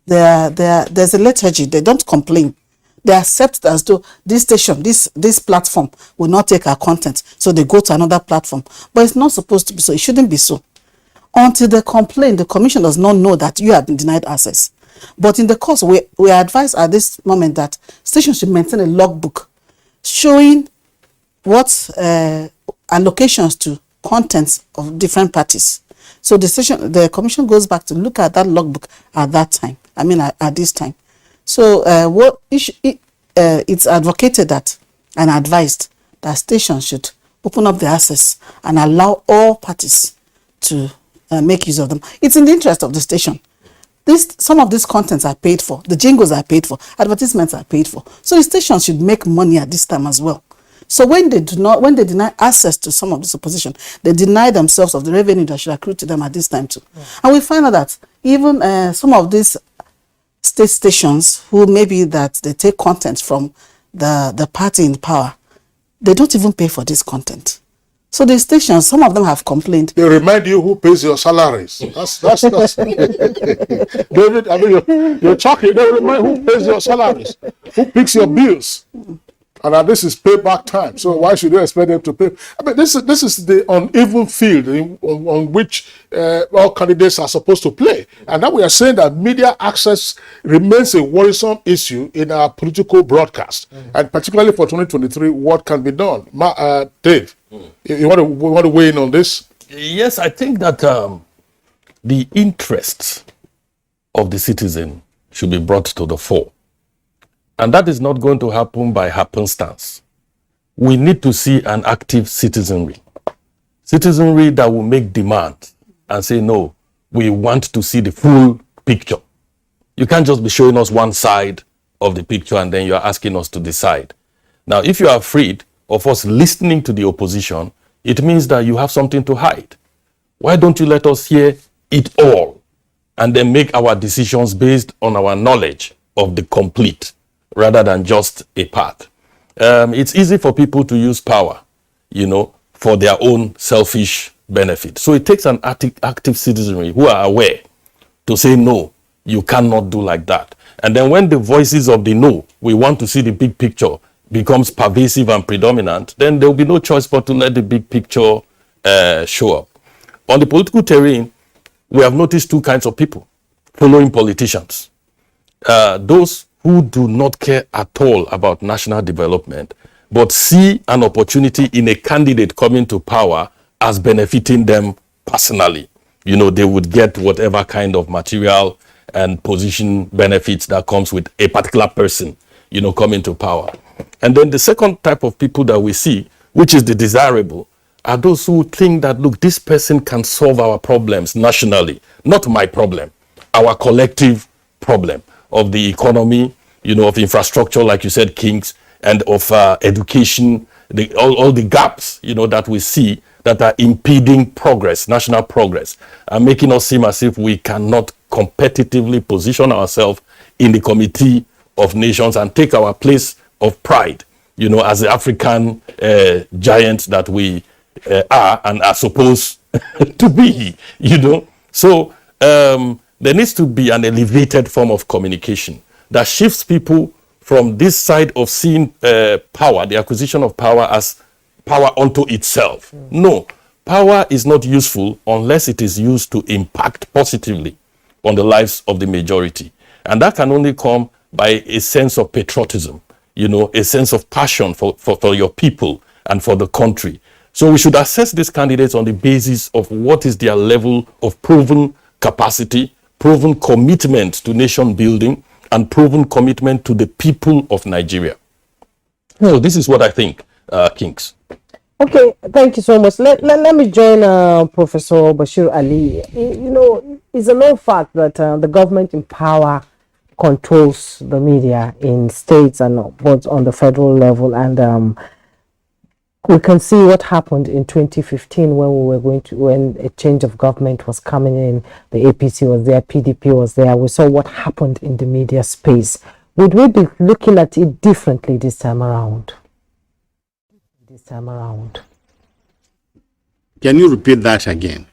there's a lethargy, they don't complain. They accept as though this station, this platform will not take our content, so they go to another platform. But it's not supposed to be so. It shouldn't be so. Until they complain, the commission does not know that you have been denied access. But in the course, we advise at this moment that stations should maintain a logbook showing what allocations to contents of different parties. So the commission goes back to look at that logbook at that time. At this time. So it's advocated that and advised that stations should open up the access and allow all parties to make use of them. It's in the interest of the station. Some of these contents are paid for. The jingles are paid for. Advertisements are paid for. So the stations should make money at this time as well. So when they deny access to some of this opposition, they deny themselves of the revenue that should accrue to them at this time too. And we find out that even some of these state stations who maybe that they take content from the party in power, they don't even pay for this content. So the stations, some of them have complained. They remind you who pays your salaries. That's David, you're talking, they remind who pays your salaries, who picks your bills. And this is payback time. So why should you expect them to pay? This is the uneven field on which all candidates are supposed to play. And now we are saying that media access remains a worrisome issue in our political broadcast. And particularly for 2023, what can be done? Dave, you want to weigh in on this? Yes, I think that the interests of the citizen should be brought to the fore. And that is not going to happen by happenstance. We need to see an active citizenry. Citizenry that will make demand and say, no, we want to see the full picture. You can't just be showing us one side of the picture and then you're asking us to decide. Now, if you are afraid of us listening to the opposition, it means that you have something to hide. Why don't you let us hear it all and then make our decisions based on our knowledge of the complete, rather than just a part. It's easy for people to use power, for their own selfish benefit. So it takes an active citizenry who are aware to say, no, you cannot do like that. And then when the voices of the no, we want to see the big picture, becomes pervasive and predominant, then there will be no choice but to let the big picture show up. On the political terrain, we have noticed two kinds of people following politicians. Those who do not care at all about national development, but see an opportunity in a candidate coming to power as benefiting them personally. They would get whatever kind of material and position benefits that comes with a particular person, coming to power. And then the second type of people that we see, which is the desirable, are those who think that, look, this person can solve our problems nationally, not my problem, our collective problem of the economy, of infrastructure, like you said, Kings, and of education, all the gaps, that we see that are impeding progress, national progress, and making us seem as if we cannot competitively position ourselves in the Committee of Nations and take our place of pride, as the African giants that we are and are supposed to be, So there needs to be an elevated form of communication that shifts people from this side of seeing power, the acquisition of power, as power unto itself. No, power is not useful unless it is used to impact positively on the lives of the majority. And that can only come by a sense of patriotism, a sense of passion for your people and for the country. So we should assess these candidates on the basis of what is their level of proven capacity, proven commitment to nation building, and proven commitment to the people of Nigeria. So this is what I think, Kings. Okay, thank you so much. Let me join Professor Bashir Ali. It's a known fact that the government in power controls the media in states and both on the federal level, and we can see what happened in 2015 when a change of government was coming in. The APC was there, PDP was there. We saw what happened in the media space. Would we be looking at it differently this time around? Can you repeat that again?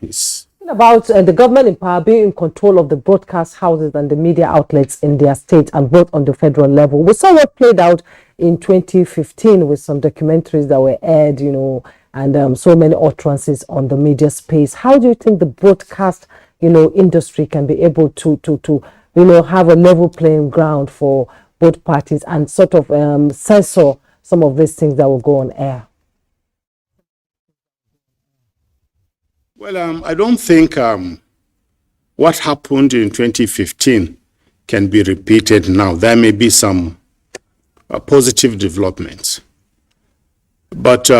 About the government in power being in control of the broadcast houses and the media outlets in their state and both on the federal level. We saw what played out in 2015 with some documentaries that were aired, and so many utterances on the media space. How do you think the broadcast, industry can be able to have a level playing ground for both parties and sort of censor some of these things that will go on air? Well, I don't think what happened in 2015 can be repeated now. There may be some positive developments. But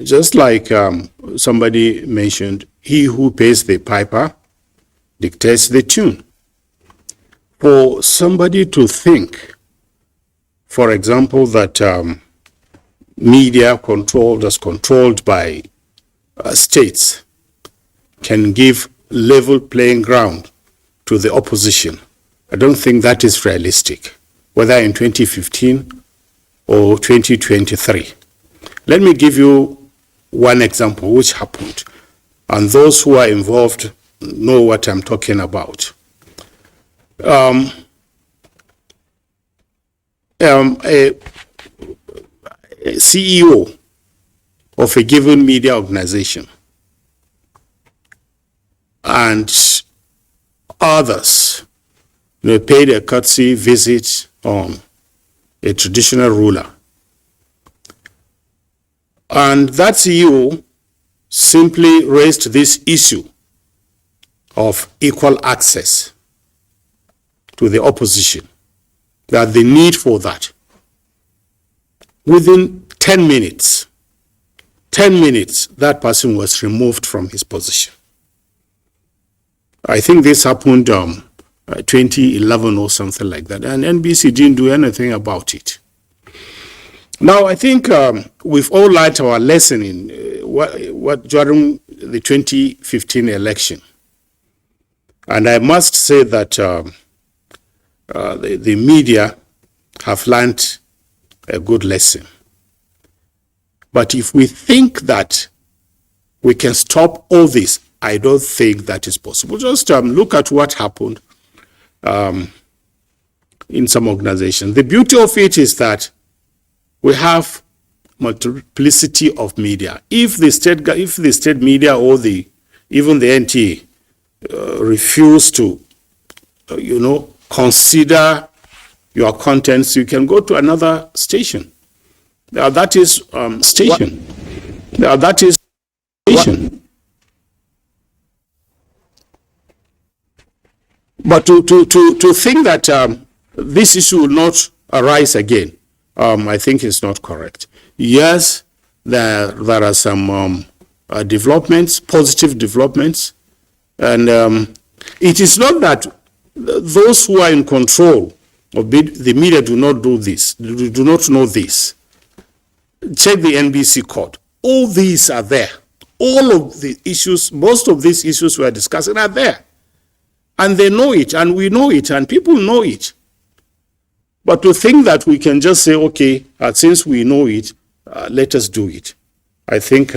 just like somebody mentioned, he who pays the piper dictates the tune. For somebody to think, for example, that media controlled by states can give level playing ground to the opposition, I don't think that is realistic, whether in 2015 or 2023. Let me give you one example which happened, and those who are involved know what I'm talking about. A CEO of a given media organization and others paid a courtesy visit on a traditional ruler. And that CEO simply raised this issue of equal access to the opposition, that the need for that. Within 10 minutes, that person was removed from his position. I think this happened 2011 or something like that, and NBC didn't do anything about it. Now, I think we've all learned our lesson in what during the 2015 election. And I must say that the media have learned a good lesson. But if we think that we can stop all this, I don't think that is possible. Just look at what happened in some organizations. The beauty of it is that we have multiplicity of media. If the state media or even the NTA refuse to, consider your contents, you can go to another station. That is station. That is station. But to think that this issue will not arise again, I think is not correct. Yes, there are some developments, positive developments, and it is not that those who are in control of the media do not do this, do not know this. Check the NBC code. All these are there. All of the issues, most of these issues we are discussing are there. And they know it, and we know it, and people know it. But to think that we can just say, okay, since we know it, let us do it, I think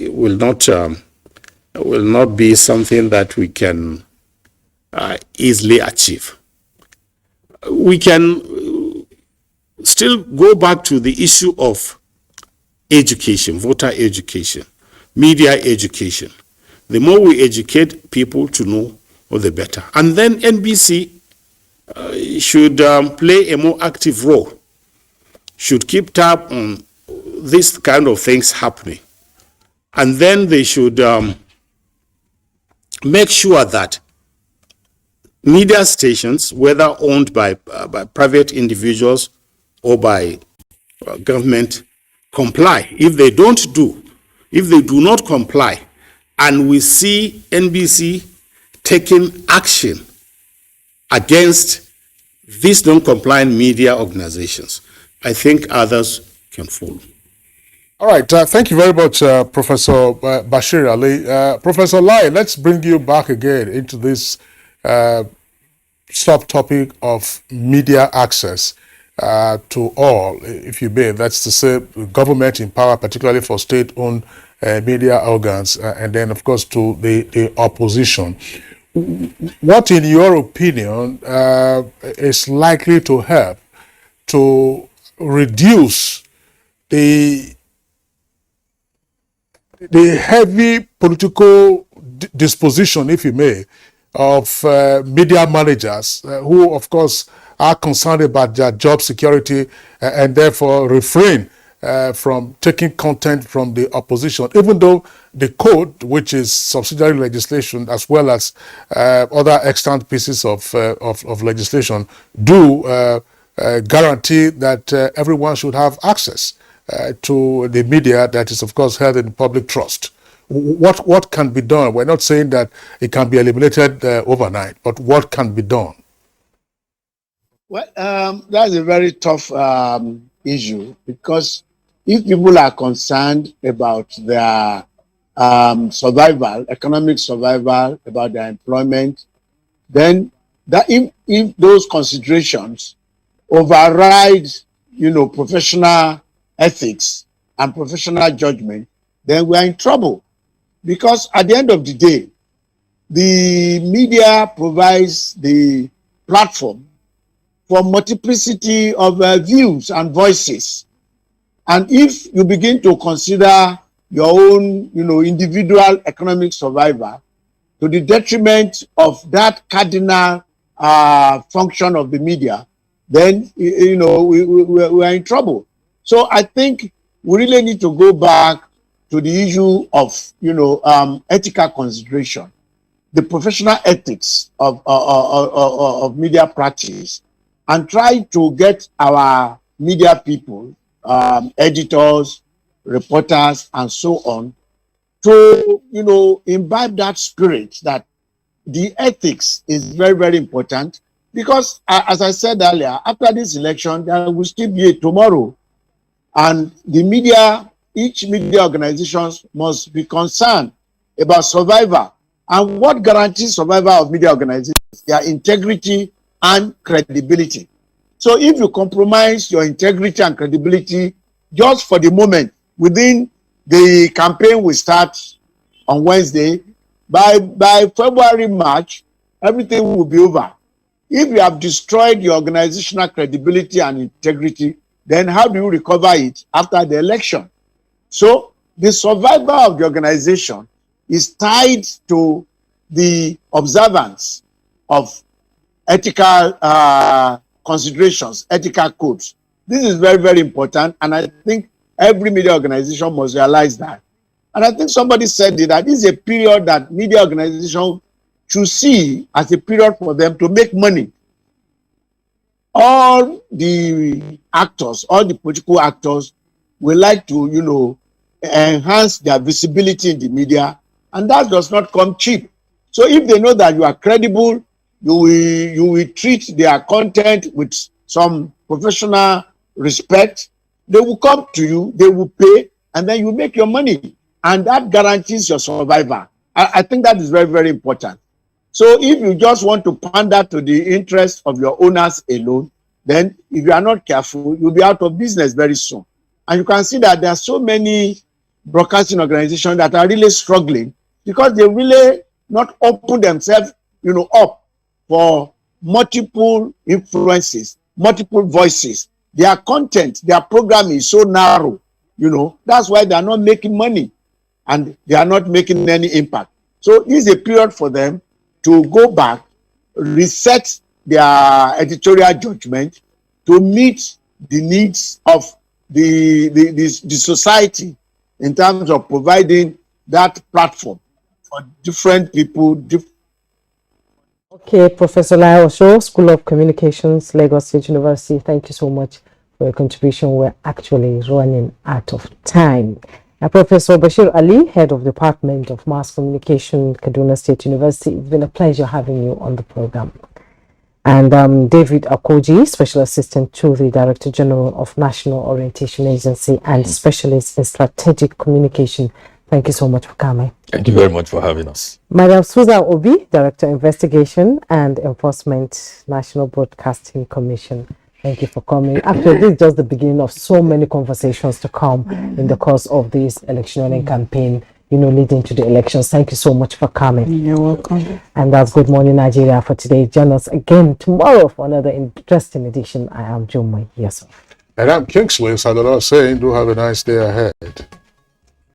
will not be something that we can easily achieve. We can still go back to the issue of education, voter education, media education. The more we educate people to know, the better. And then NBC should play a more active role, should keep tab on this kind of things happening. And then they should make sure that media stations, whether owned by private individuals or by government, comply. If they do not comply, and we see NBC taking action against these non-compliant media organizations, I think others can follow. All right. Thank you very much, Professor Bashir Ali. Professor Lai, let's bring you back again into this subtopic of media access to all, if you may. That's to say, government in power, particularly for state-owned media organs, and then, of course, to the opposition. What, in your opinion, is likely to help to reduce the heavy political disposition, if you may, of media managers who, of course, are concerned about their job security and therefore refrain from taking content from the opposition, even though the code, which is subsidiary legislation as well as other extant pieces of legislation, do guarantee that everyone should have access to the media that is, of course, held in public trust. What can be done? We're not saying that it can be eliminated overnight, but what can be done? Well, that's a very tough issue, because if people are concerned about their survival, economic survival, about their employment, then that if those considerations override, professional ethics and professional judgment, then we are in trouble. Because at the end of the day, the media provides the platform for multiplicity of views and voices. And if you begin to consider your own, individual economic survival to the detriment of that cardinal function of the media, then, we are in trouble. So I think we really need to go back to the issue of, ethical consideration, the professional ethics of media practice, and try to get our media people, editors, reporters, and so on, to, imbibe that spirit that the ethics is very, very important. Because, as I said earlier, after this election, there will still be a tomorrow. And the media, each media organizations must be concerned about survival. And what guarantees survival of media organizations? Their integrity and credibility. So if you compromise your integrity and credibility just for the moment, within the campaign will start on Wednesday, by February, March, everything will be over. If you have destroyed your organizational credibility and integrity, then how do you recover it after the election? So the survival of the organization is tied to the observance of ethical considerations, ethical codes. This is very, very important, and I think every media organization must realize that. And I think somebody said that this is a period that media organizations should see as a period for them to make money. All the actors, all the political actors will like to, enhance their visibility in the media, and that does not come cheap. So if they know that you are credible, you will treat their content with some professional respect, they will come to you, they will pay, and then you make your money. And that guarantees your survival. I think that is very, very important. So if you just want to pander to the interest of your owners alone, then if you are not careful, you'll be out of business very soon. And you can see that there are so many broadcasting organizations that are really struggling because they really not open themselves, up for multiple influences, multiple voices. Their content, their programming is so narrow, that's why they are not making money and they are not making any impact. So this is a period for them to go back, reset their editorial judgment to meet the needs of the society in terms of providing that platform for different people. Okay, Professor Lai Osho, School of Communications, Lagos State University, thank you so much for your contribution. We're actually running out of time. Professor Bashir Ali, Head of Department of Mass Communication, Kaduna State University, it's been a pleasure having you on the program. And David Akoji, Special Assistant to the Director General of National Orientation Agency and Specialist in Strategic Communication. Thank you so much for coming. Thank you very much for having us. Madam Susan Obi, Director Investigation and Enforcement, National Broadcasting Commission. Thank you for coming. Actually, this is just the beginning of so many conversations to come in the course of this electioneering campaign, leading to the elections. Thank you so much for coming. You're welcome. And that's Good Morning Nigeria for today. Join us again tomorrow for another interesting edition. I am Jumai. Yes, sir. And I'm Kingsley Sadala saying, do have a nice day ahead.